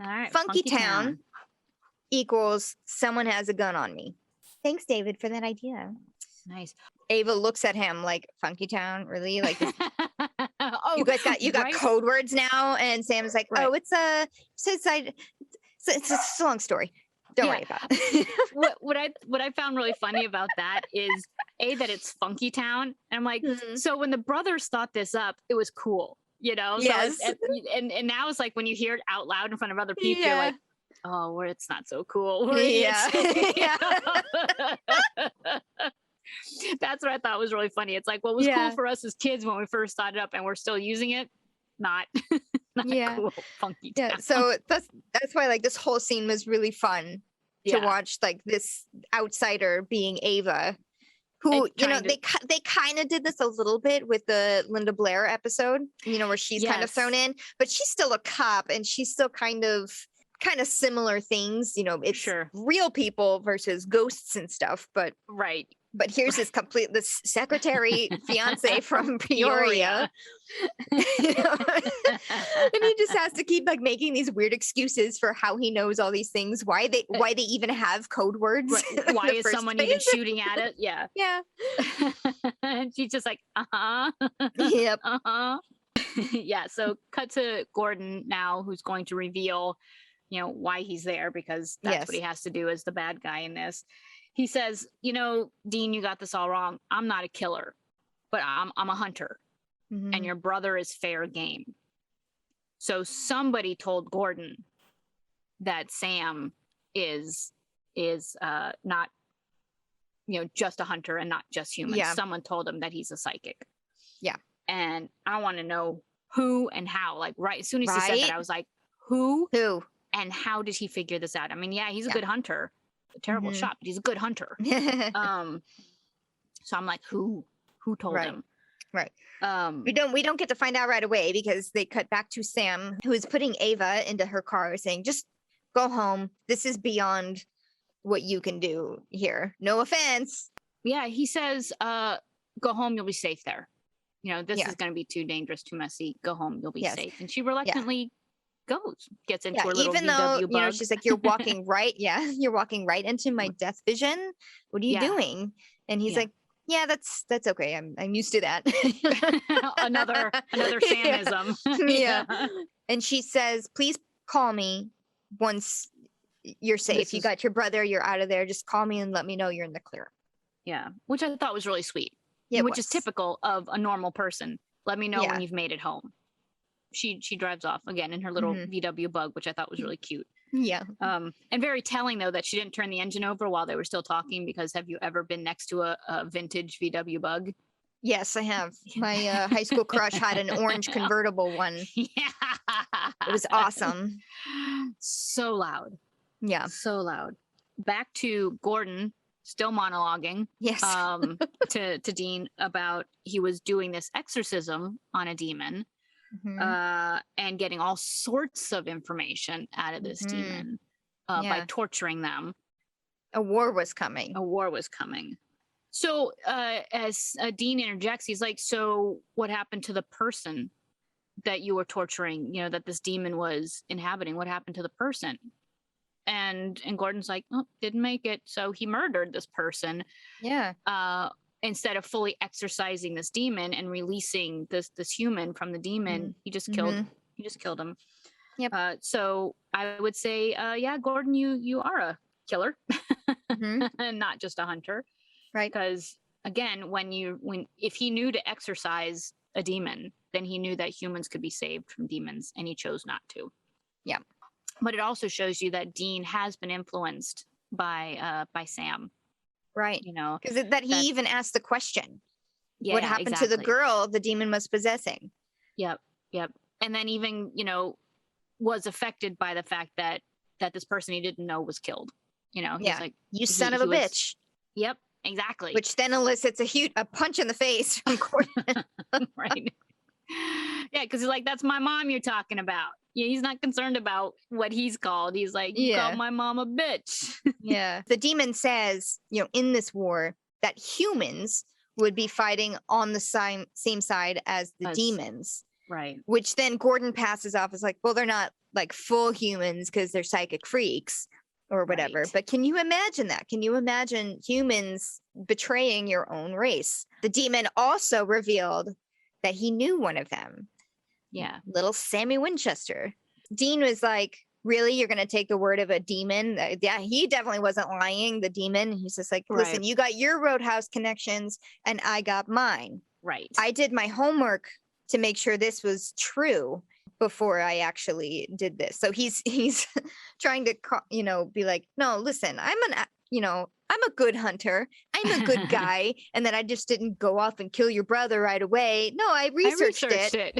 All right. Funky Town equals someone has a gun on me. Thanks, David, for that idea. Nice. Ava looks at him like, Funky Town, really? Like, you guys got right? code words now? And Sam's like, oh, it's a long story. Don't worry about it. what I found really funny about that is that it's Funky Town. And I'm like, so when the brothers thought this up, it was cool, you know? Yes. So and now it's like when you hear it out loud in front of other people, you're like, oh, well, it's not so cool. That's what I thought was really funny. It's like what was cool for us as kids when we first thought it up, and we're still using it. Not cool. Funky Town. Yeah. So that's why like this whole scene was really fun to watch, like this outsider being Ava, who they kind of did this a little bit with the Linda Blair episode, where she's kind of thrown in, but she's still a cop and she's still kind of similar things. It's real people versus ghosts and stuff, but But here's this secretary fiance from Peoria. And he just has to keep like making these weird excuses for how he knows all these things, why they even have code words. Right. Why is someone even shooting at it? Yeah. Yeah. And she's just like, Yep. Yeah. So cut to Gordon now, who's going to reveal, why he's there, because that's what he has to do as the bad guy in this. He says, Dean, you got this all wrong. I'm not a killer, but I'm a hunter. Mm-hmm. And your brother is fair game. So somebody told Gordon that Sam is not, just a hunter and not just human. Yeah. Someone told him that he's a psychic. Yeah. And I want to know who and how. Like, right as soon as he said that, I was like, who? Who? And how did he figure this out? I mean, he's a good hunter. A terrible shot, but he's a good hunter. So I'm like, who told him? Right. We don't get to find out right away because they cut back to Sam, who is putting Ava into her car, saying, just go home. This is beyond what you can do here. No offense. Yeah, he says, go home, you'll be safe there. This is going to be too dangerous, too messy. Go home, you'll be safe. And she reluctantly gets into her little even VW though bug. She's like, you're walking you're walking right into my death vision. What are you doing? And he's like, that's okay, I'm used to that. another Samism. Yeah. And she says, please call me once you're safe. You got your brother, you're out of there, just call me and let me know you're in the clear. Yeah, which I thought was really sweet. Which is typical of a normal person. Let me know when you've made it home. She drives off again in her little VW bug, which I thought was really cute. Yeah. And very telling, though, that she didn't turn the engine over while they were still talking, because have you ever been next to a vintage VW bug? Yes, I have. My high school crush had an orange convertible one. Yeah. It was awesome. So loud. Yeah. So loud. Back to Gordon, still monologuing. Yes. To Dean about he was doing this exorcism on a demon. Mm-hmm. And getting all sorts of information out of this demon by torturing them. A war was coming. So as Dean interjects, he's like, so what happened to the person that you were torturing, that this demon was inhabiting? What happened to the person? And Gordon's like, oh, didn't make it. So he murdered this person. Yeah. Instead of fully exorcising this demon and releasing this human from the demon, he just killed him. Yep. So I would say, yeah, Gordon, you are a killer, and not just a hunter. Right. Because again, if he knew to exorcise a demon, then he knew that humans could be saved from demons, and he chose not to. Yeah. But it also shows you that Dean has been influenced by Sam. Right. Because that he even asked the question. Yeah, what happened to the girl the demon was possessing? Yep. And then even, was affected by the fact that this person he didn't know was killed. He's like, you son of a bitch. Yep, exactly. Which then elicits a punch in the face from Gordon. Right. Yeah, because he's like, that's my mom you're talking about. Yeah, he's not concerned about what he's called. He's like, you called my mom a bitch. Yeah. The demon says, in this war that humans would be fighting on the same side as the demons. Right. Which then Gordon passes off as like, well, they're not like full humans because they're psychic freaks or whatever. Right. But can you imagine that? Can you imagine humans betraying your own race? The demon also revealed that he knew one of them. Yeah. Little Sammy Winchester. Dean was like, really? You're going to take the word of a demon? Yeah, he definitely wasn't lying, the demon. He's just like, listen, you got your Roadhouse connections and I got mine. Right. I did my homework to make sure this was true before I actually did this. So he's trying to, be like, no, listen, I'm a good hunter. I'm a good guy. And then I just didn't go off and kill your brother right away. No, I researched it.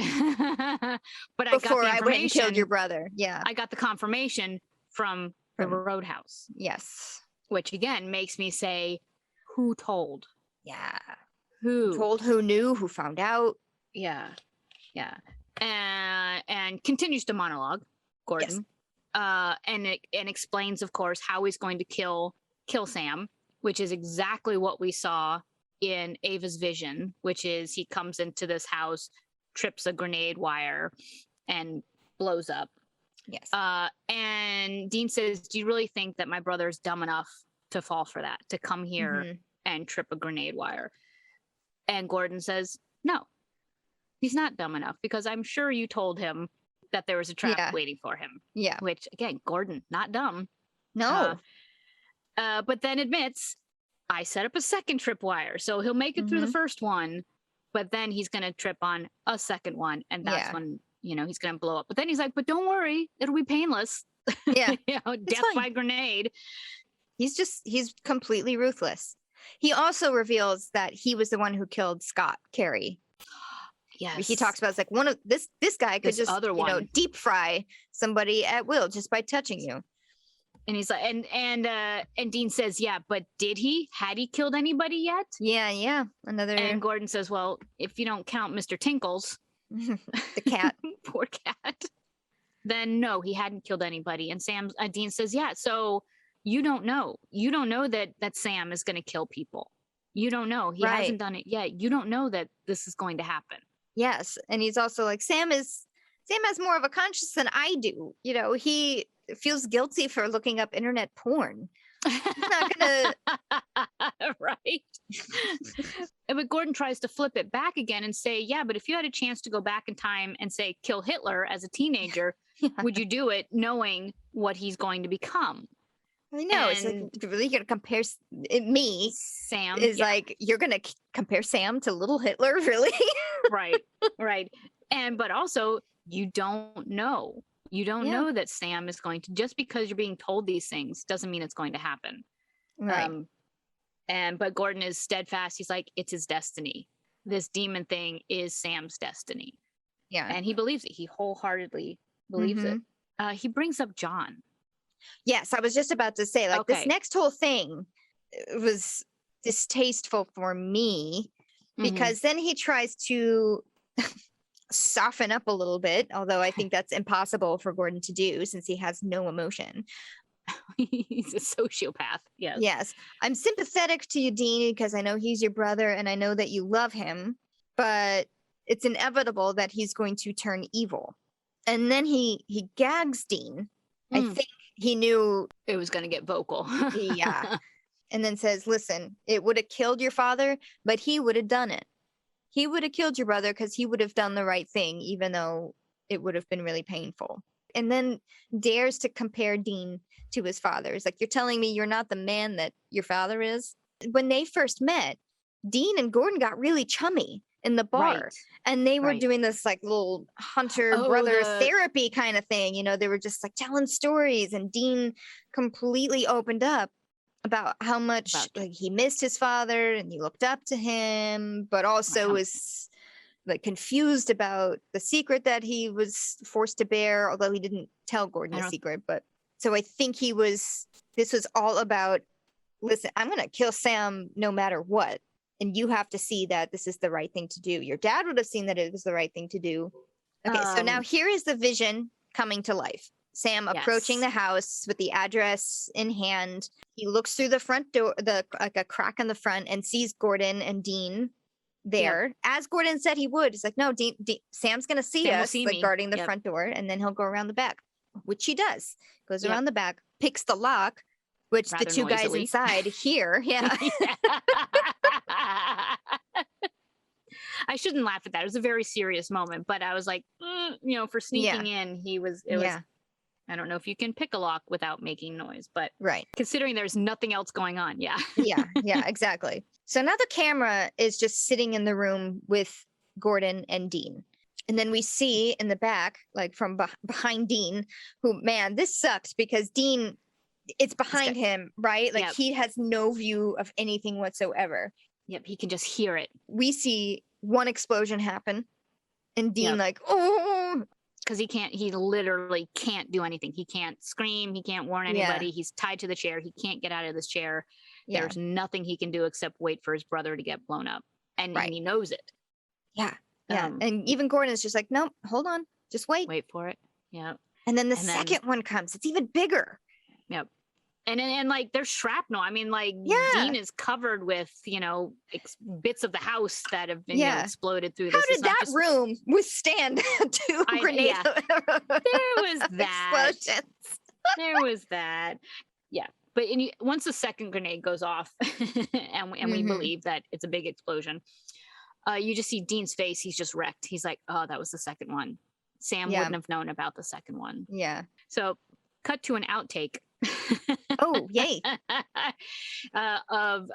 But before I went and killed your brother. Yeah. I got the confirmation from the Roadhouse. Yes. Which again makes me say, who told? Yeah. Who told, who knew, who found out. Yeah. And continues to monologue, Gordon. Yes. And explains, of course, how he's going to kill Sam, which is exactly what we saw in Ava's vision, which is he comes into this house, trips a grenade wire, and blows up. Yes. And Dean says, do you really think that my brother is dumb enough to fall for that, to come here and trip a grenade wire? And Gordon says, no, he's not dumb enough, because I'm sure you told him that there was a trap waiting for him. Yeah. Which, again, Gordon, not dumb. No. But then admits, I set up a second tripwire. So he'll make it through the first one, but then he's going to trip on a second one. And that's when, he's going to blow up. But then he's like, but don't worry, it'll be painless. Yeah. Death by grenade. He's completely ruthless. He also reveals that he was the one who killed Scott Carey. Yes. He talks about, it's like, one of this guy could just deep fry somebody at will just by touching you. And he's like, and Dean says, yeah, but did he? Had he killed anybody yet? Yeah. And Gordon says, well, if you don't count Mr. Tinkles, the cat, poor cat, then no, he hadn't killed anybody. And Dean says, yeah, so you don't know that Sam is going to kill people. You don't know. He hasn't done it yet. You don't know that this is going to happen. Yes. And he's also like, Sam has more of a conscience than I do. He feels guilty for looking up internet porn. He's not gonna right. But Gordon tries to flip it back again and say, yeah, but if you had a chance to go back in time and say kill Hitler as a teenager, would you do it knowing what he's going to become? I know. It's like, really gonna compare me? Sam is like, you're gonna compare Sam to little Hitler, really? Right. But also, you don't know. You don't know that Sam is going to, just because you're being told these things doesn't mean it's going to happen. Right. But Gordon is steadfast. He's like, it's his destiny. This demon thing is Sam's destiny. Yeah. And he believes it. He wholeheartedly believes it. He brings up John. Yes, I was just about to say, like, this next whole thing was distasteful for me, because then he tries to soften up a little bit, although I think that's impossible for Gordon to do since he has no emotion. He's a sociopath. Yes. I'm sympathetic to you, Dean, because I know he's your brother and I know that you love him, but it's inevitable that he's going to turn evil. And then he gags Dean. I think he knew it was going to get vocal. Yeah. And then says, listen, it would have killed your father, but he would have done it. He would have killed your brother because he would have done the right thing, even though it would have been really painful. And then dares to compare Dean to his father. It's like, you're telling me you're not the man that your father is? When they first met, Dean and Gordon got really chummy in the bar. Right. And they were doing this like little hunter-brother therapy kind of thing. You know, they were just like telling stories, and Dean completely opened up about how much like he missed his father and he looked up to him, but also was like confused about the secret that he was forced to bear, although he didn't tell Gordon the secret. But so I think this was all about, listen, I'm going to kill Sam no matter what. And you have to see that this is the right thing to do. Your dad would have seen that it was the right thing to do. Okay, so now here is the vision coming to life. Sam approaching the house with the address in hand. He looks through the front door, like a crack in the front, and sees Gordon and Dean there. As Gordon said he would. It's like, no, Sam's going to see us, like guarding the front door, and then he'll go around the back, which he does. Goes around the back, picks the lock, which rather the two noisily. Guys inside hear. Yeah. I shouldn't laugh at that. It was a very serious moment, but I was like, for sneaking in, it was. I don't know if you can pick a lock without making noise, but considering there's nothing else going on. Yeah. yeah, exactly. So now the camera is just sitting in the room with Gordon and Dean. And then we see in the back, like from behind Dean, who, man, this sucks because Dean, it's behind him, right? Like he has no view of anything whatsoever. Yep, he can just hear it. We see one explosion happen and Dean like, oh, because he literally can't do anything. He can't scream. He can't warn anybody. He's tied to the chair. He can't get out of this chair. There's nothing he can do except wait for his brother to get blown up. And he knows it. Yeah. And even Gordon is just like, nope, hold on. Just wait. Wait for it. Yeah. And then the second one comes. It's even bigger. Yep. And like there's shrapnel. I mean, like Dean is covered with, bits of the house that have been exploded through this. How did that room withstand two grenades? There was that. Explosions. There was that. Yeah. But once the second grenade goes off and we believe that it's a big explosion, you just see Dean's face. He's just wrecked. He's like, oh, that was the second one. Sam wouldn't have known about the second one. Yeah. So cut to an outtake. Oh, yay. Of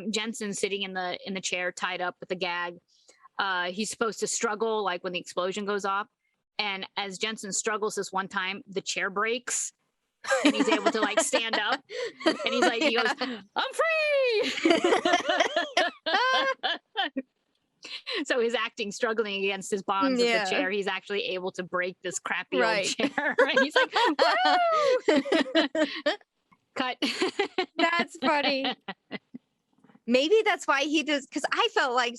Jensen sitting in the chair tied up with a gag. He's supposed to struggle like when the explosion goes off. And as Jensen struggles this one time, the chair breaks and he's able to like stand up. And he's like, he goes, I'm free. So his acting struggling against his bonds of the chair, he's actually able to break this crappy old chair. And he's like, woo! Cut. That's funny. Maybe that's why he does, because I feel like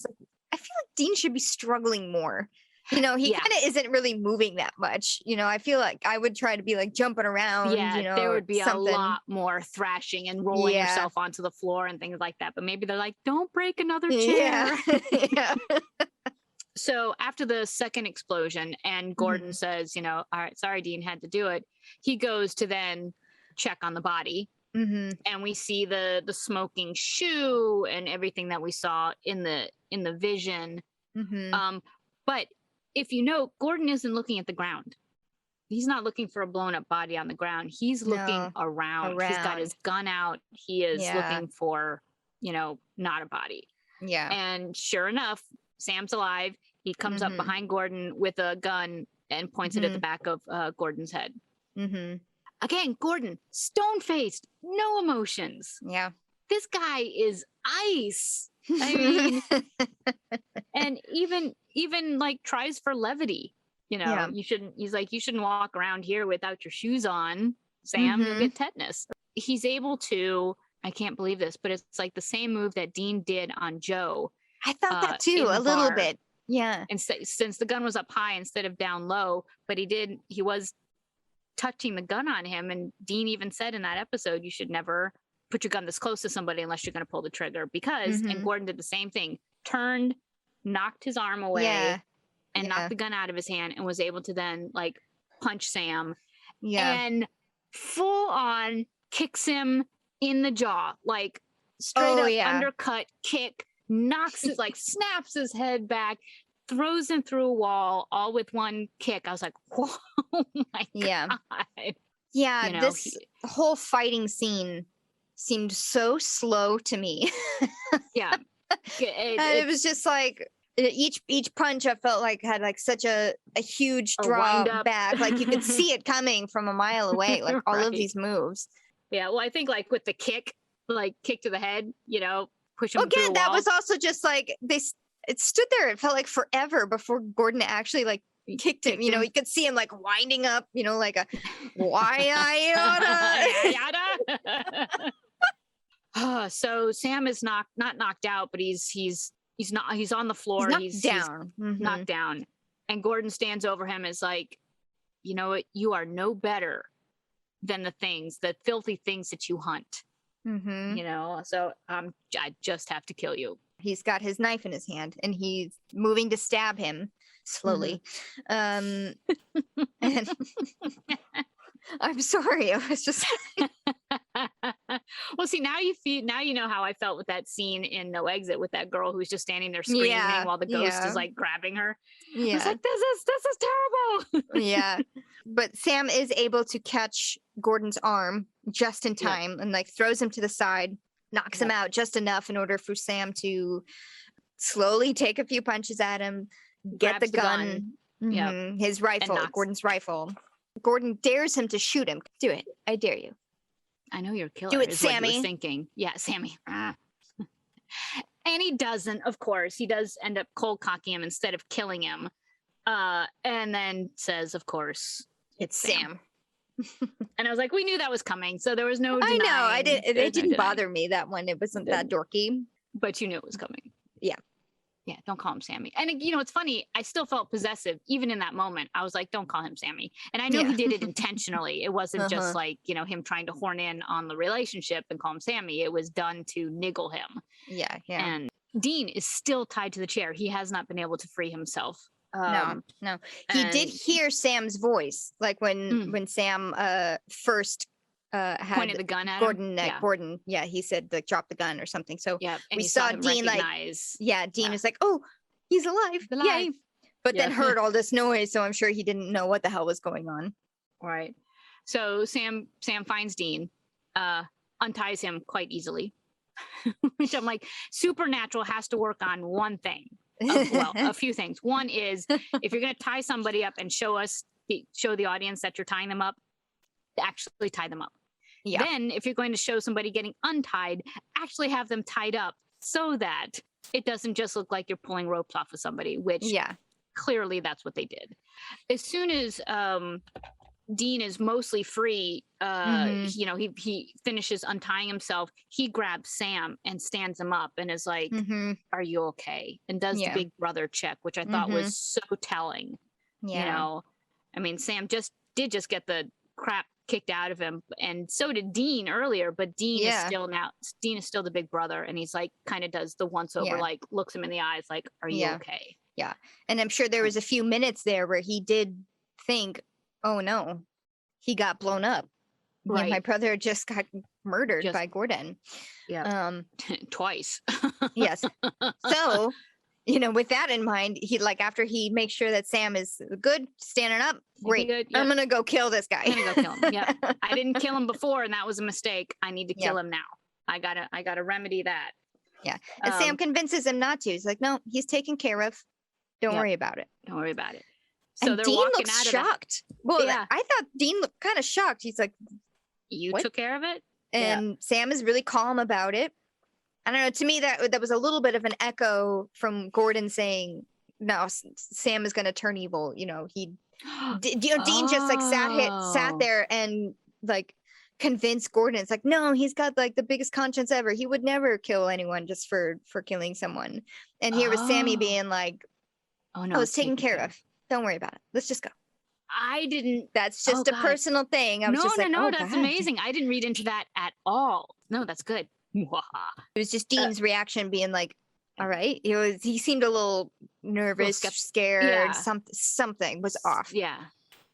Dean should be struggling more. He kind of isn't really moving that much. I feel like I would try to be like jumping around. There would be something. A lot more thrashing and rolling yourself onto the floor and things like that. But maybe they're like, don't break another chair. Yeah. So after the second explosion and Gordon says, all right, sorry, Dean had to do it. He goes to then check on the body. And we see the smoking shoe and everything that we saw in the vision. But if you know, Gordon isn't looking at the ground. He's not looking for a blown up body on the ground. He's looking around. He's got his gun out. He is looking for, not a body. Yeah. And sure enough, Sam's alive. He comes up behind Gordon with a gun and points it at the back of Gordon's head. Again, Gordon, stone-faced, no emotions. Yeah. This guy is ice. I mean, and even like tries for levity. You shouldn't walk around here without your shoes on, Sam. You'll get tetanus. He's able to, I can't believe this, but it's like the same move that Dean did on Joe. I thought that too, a little bit. Yeah. And since the gun was up high instead of down low, but he was touching the gun on him. And Dean even said in that episode, you should never put your gun this close to somebody unless you're going to pull the trigger, because, and Gordon did the same thing, turned, knocked his arm away, and knocked the gun out of his hand and was able to then like punch Sam and full on kicks him in the jaw, like straight up undercut kick, knocks his like snaps his head back, throws him through a wall, all with one kick. I was like, whoa, my God. Yeah, you know, this whole fighting scene seemed so slow to me. It was just like each punch I felt like had like such a huge draw back. Like you could see it coming from a mile away, like all of these moves. Yeah, well, I think like with the kick, like kick to the head, you know, push him through a wall. That was also just like it stood there. It felt like forever before Gordon actually like kicked him. You know, you could see him like winding up, you know, like a yada. So Sam is not knocked out, but he's on the floor. He's down. He's knocked down. And Gordon stands over him as like, you know what, you are no better than the filthy things that you hunt. You know, so I just have to kill you. He's got his knife in his hand and he's moving to stab him slowly. And I'm sorry, I was just well, see, now you know how I felt with that scene in No Exit with that girl who's just standing there screaming while the ghost is like grabbing her. I was like, this is terrible. But Sam is able to catch Gordon's arm just in time and like throws him to the side, knocks him out just enough in order for Sam to slowly take a few punches at him, get the gun. His rifle, Gordon's rifle. Gordon dares him to shoot him. Do it. I dare you. I know you're a killer. Do it, Sammy. What he was thinking. Yeah, Sammy. And he doesn't, of course. He does end up cold cocking him instead of killing him. And then says, of course, it's Sam. And I was like, we knew that was coming. So there was no denying. I know. It didn't bother me that one. It wasn't that dorky. But you knew it was coming. Yeah. Yeah, don't call him Sammy. And you know, it's funny. I still felt possessive even in that moment. I was like, don't call him Sammy. And I know he did it intentionally. It wasn't just like, you know, him trying to horn in on the relationship and call him Sammy. It was done to niggle him. Yeah. And Dean is still tied to the chair. He has not been able to free himself. No. He did hear Sam's voice, like when Sam first had pointed the gun at Gordon. Gordon, he said like drop the gun or something. So and we saw Dean Dean was like, oh, he's alive. Yay. But then heard all this noise, so I'm sure he didn't know what the hell was going on. Right. So Sam finds Dean, unties him quite easily, which I'm like, Supernatural has to work on one thing. A few things. One is if you're going to tie somebody up and show the audience that you're tying them up, actually tie them up. Then if you're going to show somebody getting untied, actually have them tied up so that it doesn't just look like you're pulling ropes off of somebody, which clearly that's what they did. As soon as Dean is mostly free, you know, he finishes untying himself, he grabs Sam and stands him up and is like, are you okay? And does the big brother check, which I thought was so telling. You know, I mean, Sam did get the crap kicked out of him, and so did Dean earlier, but Dean is still the big brother, and he's like kind of does the once over, like looks him in the eyes like, are you okay? And I'm sure there was a few minutes there where he did think, oh no, he got blown up. My brother just got murdered by Gordon. Twice. Yes. So you know, with that in mind, he like after he makes sure that Sam is good, standing up, great. Good, I'm gonna go kill this guy. I'm gonna go kill him. Yeah, I didn't kill him before, and that was a mistake. I need to kill him now. I gotta remedy that. Yeah, and Sam convinces him not to. He's like, no, he's taken care of. Don't worry about it. Don't worry about it. So and they're Dean walking looks out of shocked. Well, I thought Dean looked kind of shocked. He's like, you took care of it, and Sam is really calm about it. I don't know. To me, that was a little bit of an echo from Gordon saying, "No, Sam is going to turn evil." You know, Dean just like sat there and like convinced Gordon. It's like, no, he's got like the biggest conscience ever. He would never kill anyone just for killing someone. And here was Sammy being like, "Oh no, it's taken care of. Don't worry about it. Let's just go." I didn't. That's just a personal thing. I was just like, no, that's amazing. I didn't read into that at all. No, that's good. It was just Dean's reaction being like, all right. He seemed a little nervous, scared, yeah. something was off. Yeah.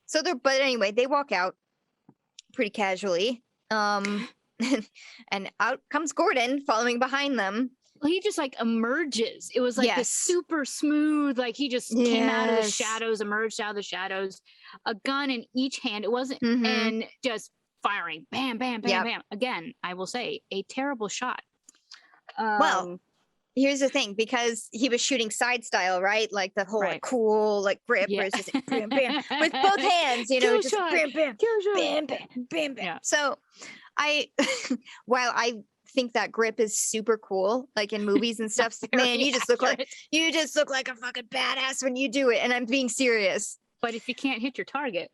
So but anyway, they walk out pretty casually. And out comes Gordon following behind them. Well, he just like emerges. It was like this super smooth, like he just came out of the shadows, emerged out of the shadows, a gun in each hand. It wasn't, and just firing, bam, bam, bam, bam. Again, I will say, a terrible shot. Well, here's the thing, because he was shooting side style, right? Like the whole like, cool like grip, where it's just bam, bam, with both hands, you know, just bam, bam, bam, bam, bam, bam. Yeah. So while I think that grip is super cool, like in movies and stuff, man, you just look like a fucking badass when you do it. And I'm being serious. But if you can't hit your target.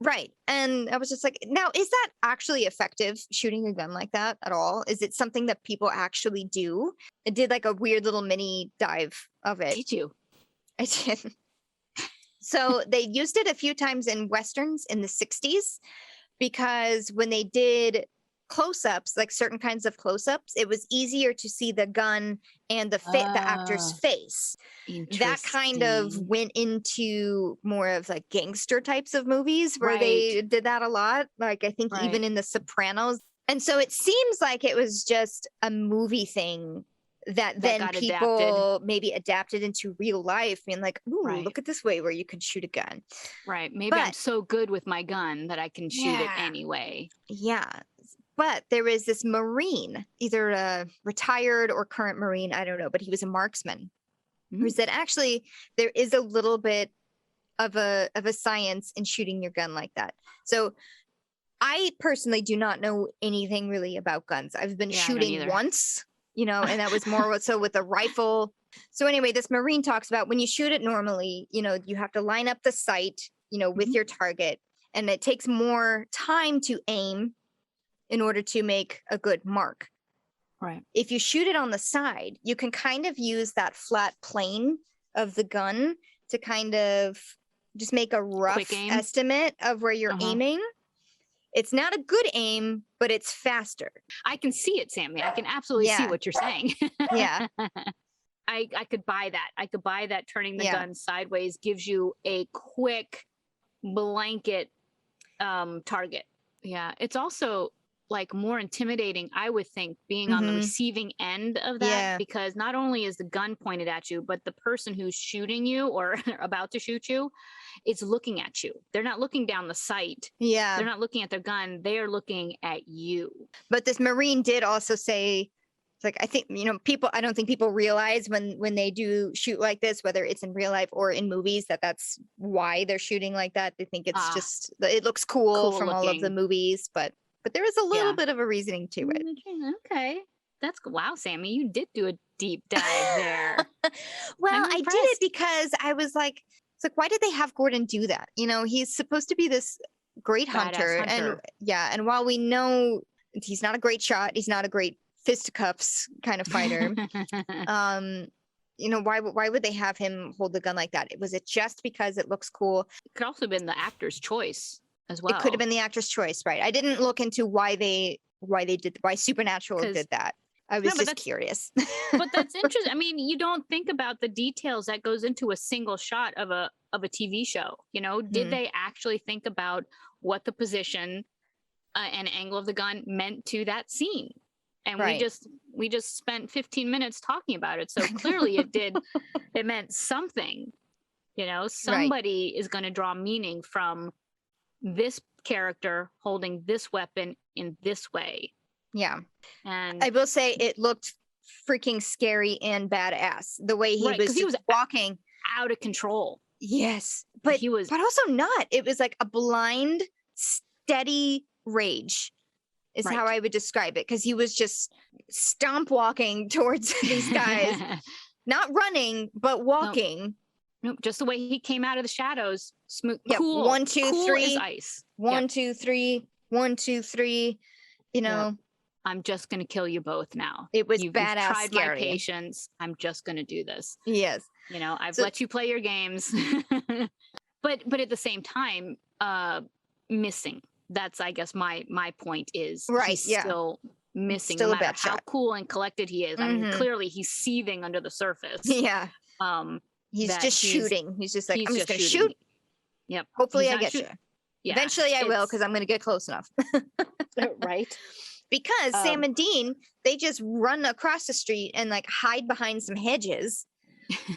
Right. And I was just like, now, is that actually effective, shooting a gun like that at all? Is it something that people actually do? I did like a weird little mini dive of it. Did you? I did. So they used it a few times in Westerns in the 60s, because when they did close-ups, like certain kinds of close-ups, it was easier to see the gun and the actor's face. That kind of went into more of like gangster types of movies where they did that a lot, like I think even in The Sopranos. And so it seems like it was just a movie thing that then people maybe adapted into real life, being like, ooh, look at this way where you can shoot a gun. Right. Maybe I'm so good with my gun that I can shoot it anyway. Yeah. But there is this Marine, either a retired or current Marine, I don't know, but he was a marksman, who said, actually, there is a little bit of a science in shooting your gun like that. So I personally do not know anything really about guns. I've been shooting once, you know, and that was more so with a rifle. So anyway, this Marine talks about when you shoot it normally, you know, you have to line up the sight, you know, with your target, and it takes more time to aim in order to make a good mark. Right. If you shoot it on the side, you can kind of use that flat plane of the gun to kind of just make a rough estimate of where you're aiming. It's not a good aim, but it's faster. I can see it, Sammy. I can absolutely see what you're saying. Yeah. I could buy that. I could buy that. Turning the gun sideways gives you a quick blanket target. Yeah. It's also like more intimidating, I would think, being on the receiving end of that, because not only is the gun pointed at you, but the person who's shooting you or about to shoot you is looking at you. They're not looking down the sight. Yeah. They're not looking at their gun. They are looking at you. But this Marine did also say, like, I think, you know, I don't think people realize when they do shoot like this, whether it's in real life or in movies, that's why they're shooting like that. They think it's just, it looks cool from all of the movies, but there is a little bit of a reasoning to it. Okay. That's wow, Sammy. You did do a deep dive there. Well, I did it because I was like, it's like, why did they have Gordon do that? You know, he's supposed to be this great hunter. And while we know he's not a great shot, he's not a great fisticuffs kind of fighter. You know, why would they have him hold the gun like that? Was it just because it looks cool? It could also have been the actor's choice as well. It could have been the actor's choice, right? I didn't look into why Supernatural did that. I was just curious. But that's interesting. I mean, you don't think about the details that goes into a single shot of a TV show. You know, did they actually think about what the position and angle of the gun meant to that scene? And we just spent 15 minutes talking about it. So clearly it meant something. You know, somebody is going to draw meaning from this character holding this weapon in this way. Yeah. And I will say it looked freaking scary and badass. The way he was walking out of control. Yes. But but also not. It was like a blind, steady rage is how I would describe it. Because he was just stomp walking towards these guys. Not running, but walking. Nope, just the way he came out of the shadows. Smooth, cool. 1, 2, cool 3. As ice. 1, 2, 3. 1, 2, 3. You know, I'm just gonna kill you both now. It was You've badass. Tried scary. my patience. I'm just gonna do this. Yes. You know, I've let you play your games, but at the same time, missing. That's, I guess, my point is he's still missing, no matter how cool and collected he is. I mean, clearly he's seething under the surface. Yeah. He's just shooting. He's just like, I'm just going to shooting. shoot. Yep. Hopefully I get you. Yeah, eventually I will, because I'm going to get close enough. Right. Because Sam and Dean, they just run across the street and like hide behind some hedges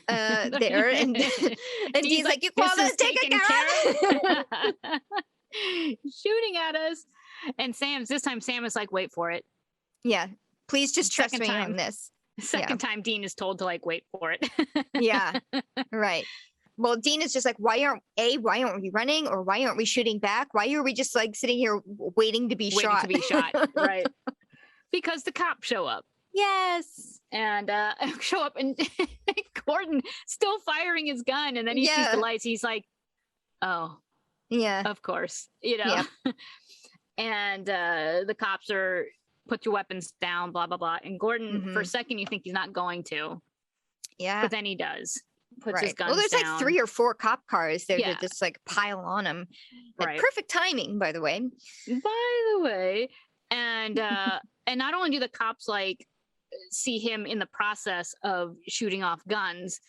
there. And Dean's like, you call this taken care of? Shooting at us. And this time Sam is like, wait for it. Yeah. Please just trust me on this. Second time Dean is told to like, wait for it. Yeah. Right. Well, Dean is just like, why aren't we running, or why aren't we shooting back? Why are we just like sitting here waiting to be shot? Right. Because the cops show up. Yes. And show up, and Gordon still firing his gun, and then he sees the lights. He's like, oh, yeah, of course, you know. Yep. And the cops are, put your weapons down, blah, blah, blah. And Gordon, for a second, you think he's not going to. Yeah. But then he does. Puts his guns down. Well, there's like 3 or 4 cop cars there to just like pile on him. Like, perfect timing, by the way. And not only do the cops like see him in the process of shooting off guns,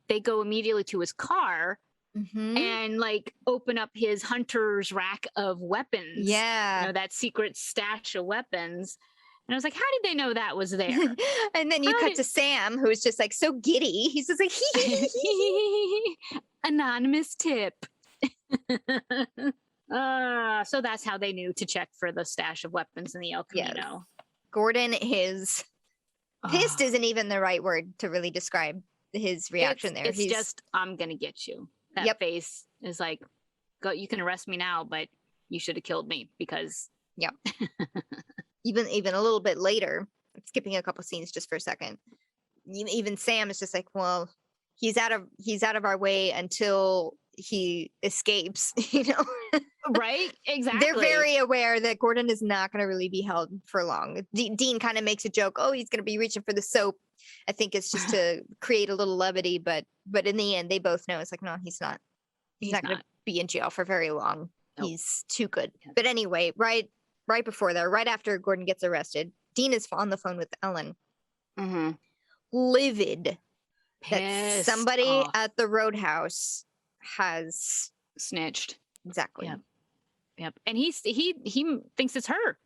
they go immediately to his car and like open up his hunter's rack of weapons. Yeah. You know, that secret stash of weapons. And I was like, how did they know that was there? And then you cut to Sam, who's just like so giddy. He's just like, anonymous tip. So that's how they knew to check for the stash of weapons in the El Camino. Yes. Gordon is pissed isn't even the right word to really describe his reaction there. It's just, I'm going to get you. That face is like, go, you can arrest me now, but you should have killed me because. Yeah. Even a little bit later, I'm skipping a couple scenes just for a second. Even Sam is just like, well, he's out of our way until he escapes, you know? Right? Exactly. They're very aware that Gordon is not going to really be held for long. Dean kind of makes a joke, oh, he's going to be reaching for the soap. I think it's just to create a little levity, but in the end, they both know it's like, no, he's not. He's not going to be in jail for very long. Nope. He's too good. Yeah. But anyway, right before that, right after Gordon gets arrested, Dean is on the phone with Ellen. Livid. Pissed that somebody at the roadhouse has snitched. Exactly. Yep. And he thinks it's her.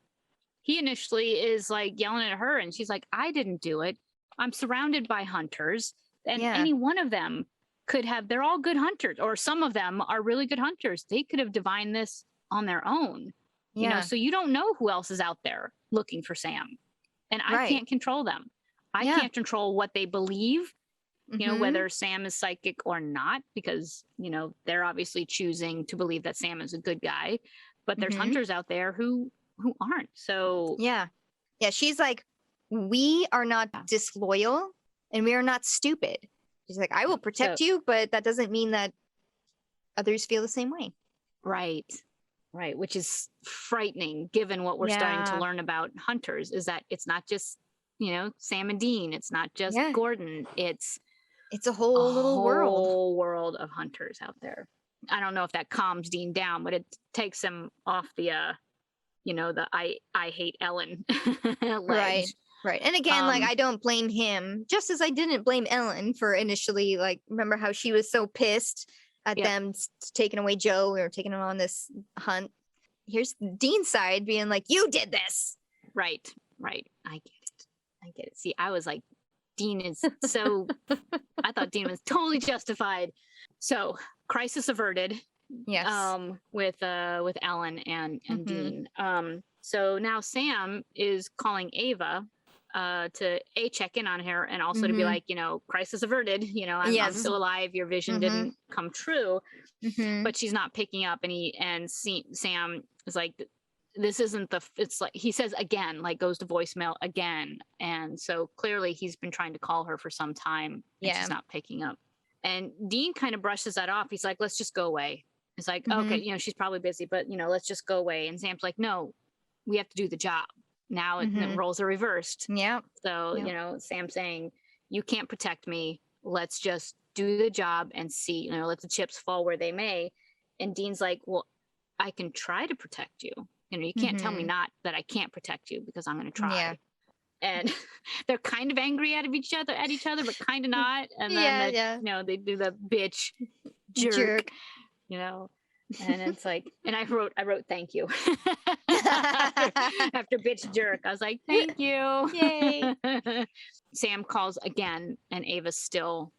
He initially is like yelling at her, and she's like, I didn't do it. I'm surrounded by hunters, and any one of them could have, they're all good hunters, or some of them are really good hunters. They could have divined this on their own. You know, so you don't know who else is out there looking for Sam. And I can't control them. I can't control what they believe, you know, whether Sam is psychic or not, because, you know, they're obviously choosing to believe that Sam is a good guy. But there's hunters out there who aren't. So yeah, she's like, we are not disloyal and we are not stupid. She's like, I will protect you, but that doesn't mean that others feel the same way. Right, which is frightening given what we're starting to learn about hunters, is that it's not just, you know, Sam and Dean. It's not just Gordon. It's a whole little world of hunters out there. I don't know if that calms Dean down, but it takes him off the, you know, the I hate Ellen ledge. Right. And again, like, I don't blame him, just as I didn't blame Ellen for initially, like, remember how she was so pissed at them taking away Joe or taking him on this hunt. Here's Dean's side being like, you did this. Right. I get it. See, I was like, Dean is so, I thought Dean was totally justified. So crisis averted. Yes. With Ellen and Dean. So now Sam is calling Ava to check in on her, and also to be like, you know, crisis averted, you know, I'm still alive, your vision didn't come true. But she's not picking up, and Sam is like, this isn't it's like, he says again, like, goes to voicemail again, and so clearly he's been trying to call her for some time, and she's not picking up. And Dean kind of brushes that off. He's like, let's just go away. It's like, okay, you know, she's probably busy, but, you know, let's just go away. And Sam's like, no, we have to do the job. Now the roles are reversed. Yeah. So, you know, Sam's saying, you can't protect me. Let's just do the job and see, you know, let the chips fall where they may. And Dean's like, well, I can try to protect you. You know, you can't tell me not that I can't protect you, because I'm going to try. and they're kind of angry at each other, but kind of not. And then they do the bitch jerk. And it's like, and I wrote thank you after bitch jerk. I was like, thank you. Yay. Sam calls again, and Ava still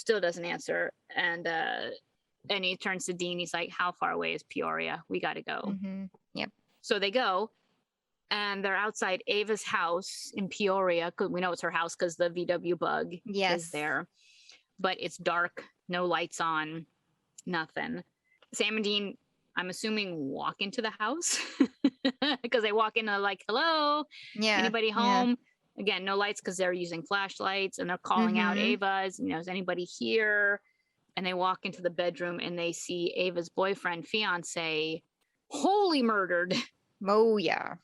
doesn't answer. And he turns to Dean. He's like, how far away is Peoria? We got to go. Yep. So they go, and they're outside Ava's house in Peoria. We know it's her house because the VW bug is there. But it's dark, no lights on, nothing. Sam and Dean, I'm assuming, walk into the house because they walk in like, hello, anybody home? Again, no lights because they're using flashlights, and they're calling out Ava's, is anybody here? And they walk into the bedroom, and they see Ava's boyfriend, fiance, wholly murdered. Oh, yeah.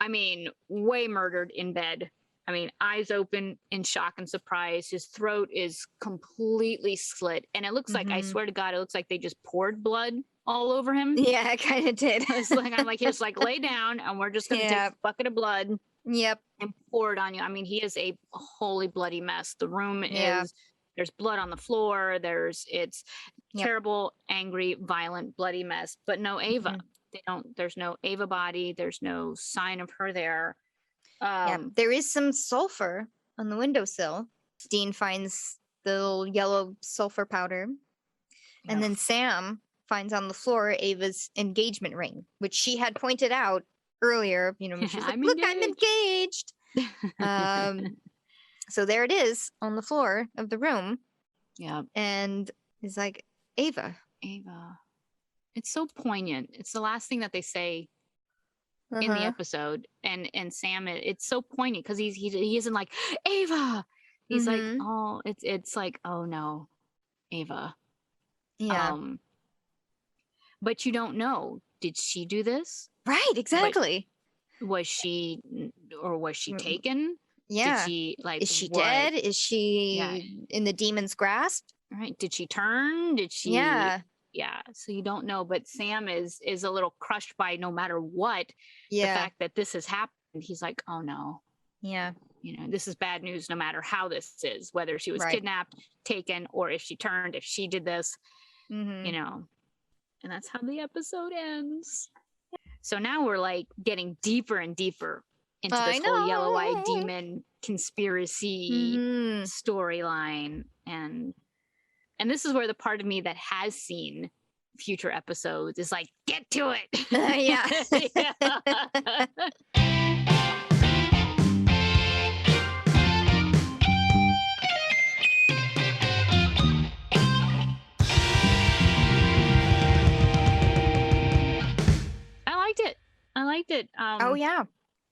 I mean, way murdered in bed. I mean, eyes open in shock and surprise. His throat is completely slit. And it looks like, I swear to God, it looks like they just poured blood all over him. Yeah, it kind of did. I'm like, he's like, lay down, and we're just going to take a bucket of blood and pour it on you. I mean, he is a holy bloody mess. The room is, there's blood on the floor. It's terrible, angry, violent, bloody mess. But no Ava. There's no Ava body. There's no sign of her there. There is some sulfur on the windowsill. Dean finds the little yellow sulfur powder. And then Sam finds on the floor Ava's engagement ring, which she had pointed out earlier. She's like, look, I'm engaged. So there it is on the floor of the room. Yeah. And it's like, Ava. It's so poignant. It's the last thing that they say in the episode, and Sam, it's so poignant because he isn't like, Ava. He's like, oh, it's like, oh no, Ava. But you don't know, did she do this? Right, exactly. Was she taken? Yeah. Did she, like, is she dead? Is she in the demon's grasp? Right. Did she turn? Did she? Yeah, so you don't know, but Sam is a little crushed by, no matter what, the fact that this has happened. He's like, oh no. Yeah. This is bad news no matter how this is, whether she was kidnapped, taken, or if she turned, if she did this, and that's how the episode ends. So now we're like getting deeper and deeper into this whole yellow-eyed demon conspiracy storyline. And this is where the part of me that has seen future episodes is like, get to it. I liked it.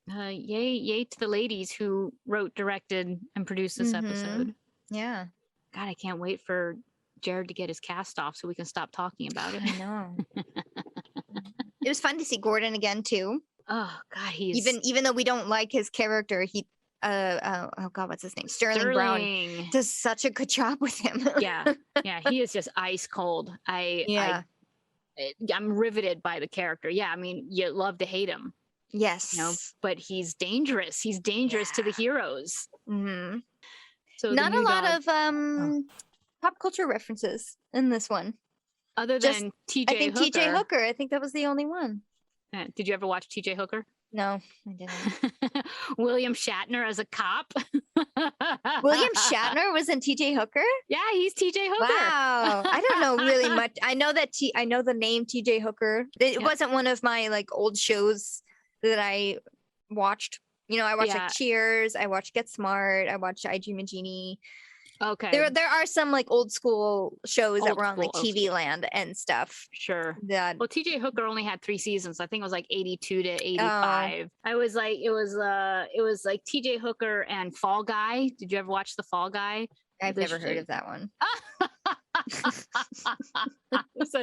Yay to the ladies who wrote, directed, and produced this episode. Yeah. God, I can't wait for Jared to get his cast off so we can stop talking about it. I know. It was fun to see Gordon again too. Oh God, he's even though we don't like his character, he oh God, what's his name? Sterling Brown does such a good job with him. yeah, he is just ice cold. I'm riveted by the character. Yeah, I mean, you love to hate him. Yes, but he's dangerous. He's dangerous to the heroes. So not a lot of pop culture references in this one, other than T.J. I think Hooker. T.J. Hooker. I think that was the only one. Did you ever watch T.J. Hooker? No, I didn't. William Shatner as a cop. William Shatner was in T.J. Hooker? Yeah, he's T.J. Hooker. Wow. I don't know really much. I know that I know the name T.J. Hooker. It wasn't one of my like old shows that I watched. I watched like Cheers. I watched Get Smart. I watched I Dream of Jeannie. Okay. There are some like old school shows that were on like TV Land and stuff. Sure. That Well, T.J. Hooker only had 3 seasons. I think it was like 82 to 85. I was like, it was like T.J. Hooker and Fall Guy. Did you ever watch The Fall Guy? I've never heard of that one. It's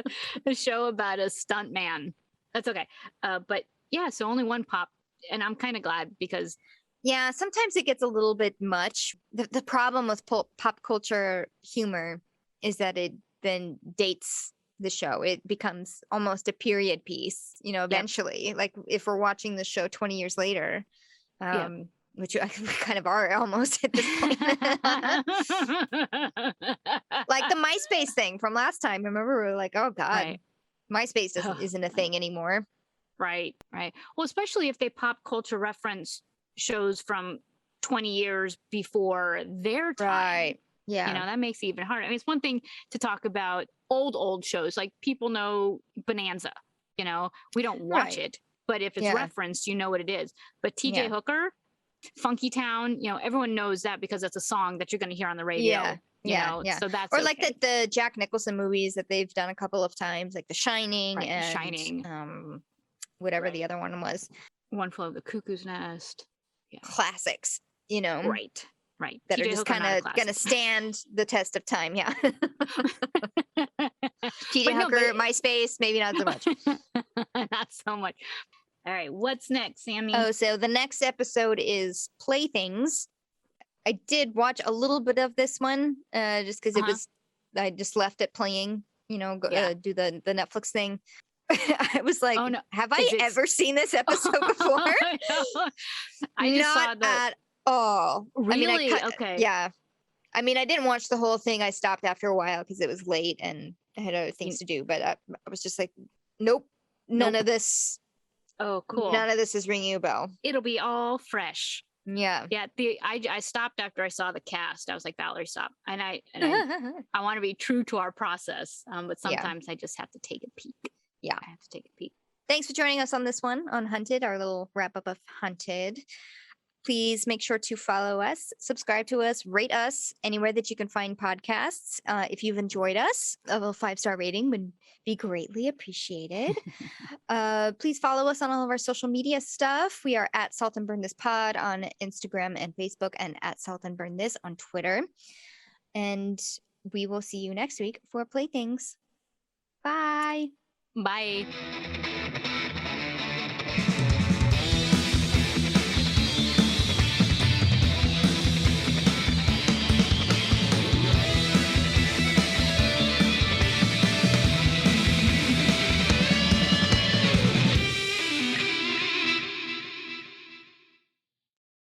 a show about a stunt man. That's okay. But yeah, so only one pop, and I'm kind of glad because sometimes it gets a little bit much. The problem with pop culture humor is that it then dates the show. It becomes almost a period piece, eventually. Like if we're watching the show 20 years later, which we kind of are almost at this point. Like the MySpace thing from last time. Remember, we were like, oh God, Right. MySpace isn't a thing anymore. Right. Well, especially if they pop culture reference shows from 20 years before their time. Right. Yeah. You know, that makes it even harder. I mean, it's one thing to talk about old shows. Like people know Bonanza, you know, we don't watch it, but if it's referenced, you know what it is. But TJ Hooker, Funky Town, you know, everyone knows that because it's a song that you're going to hear on the radio. You know, so that's or like the Jack Nicholson movies that they've done a couple of times, like The Shining and whatever the other one was. One Flew Over the Cuckoo's Nest. Classics, you know. Right. That TJ are just kind of going to stand the test of time. Yeah. TJ Hooker, MySpace, maybe not so much. Not so much. All right. What's next, Sammy? Oh, so the next episode is Playthings. I did watch a little bit of this one just because I just left it playing, you know, do the Netflix thing. I was like, have I ever seen this episode before? I just saw at all. Really? Okay. Yeah. I mean, I didn't watch the whole thing. I stopped after a while because it was late and I had other things to do. But I was just like, nope, none of this. Oh, cool. None of this is ringing a bell. It'll be all fresh. Yeah. Yeah. I stopped after I saw the cast. I was like, Valerie, stop. And I want to be true to our process. But sometimes I just have to take a peek. Yeah. I have to take a peek. Thanks for joining us on this one on Hunted, our little wrap up of Hunted. Please make sure to follow us, subscribe to us, rate us anywhere that you can find podcasts. If you've enjoyed us, a little 5-star rating would be greatly appreciated. Please follow us on all of our social media stuff. We are at Salt and Burn This Pod on Instagram and Facebook, and at Salt and Burn This on Twitter. And we will see you next week for Playthings. Bye. Bye.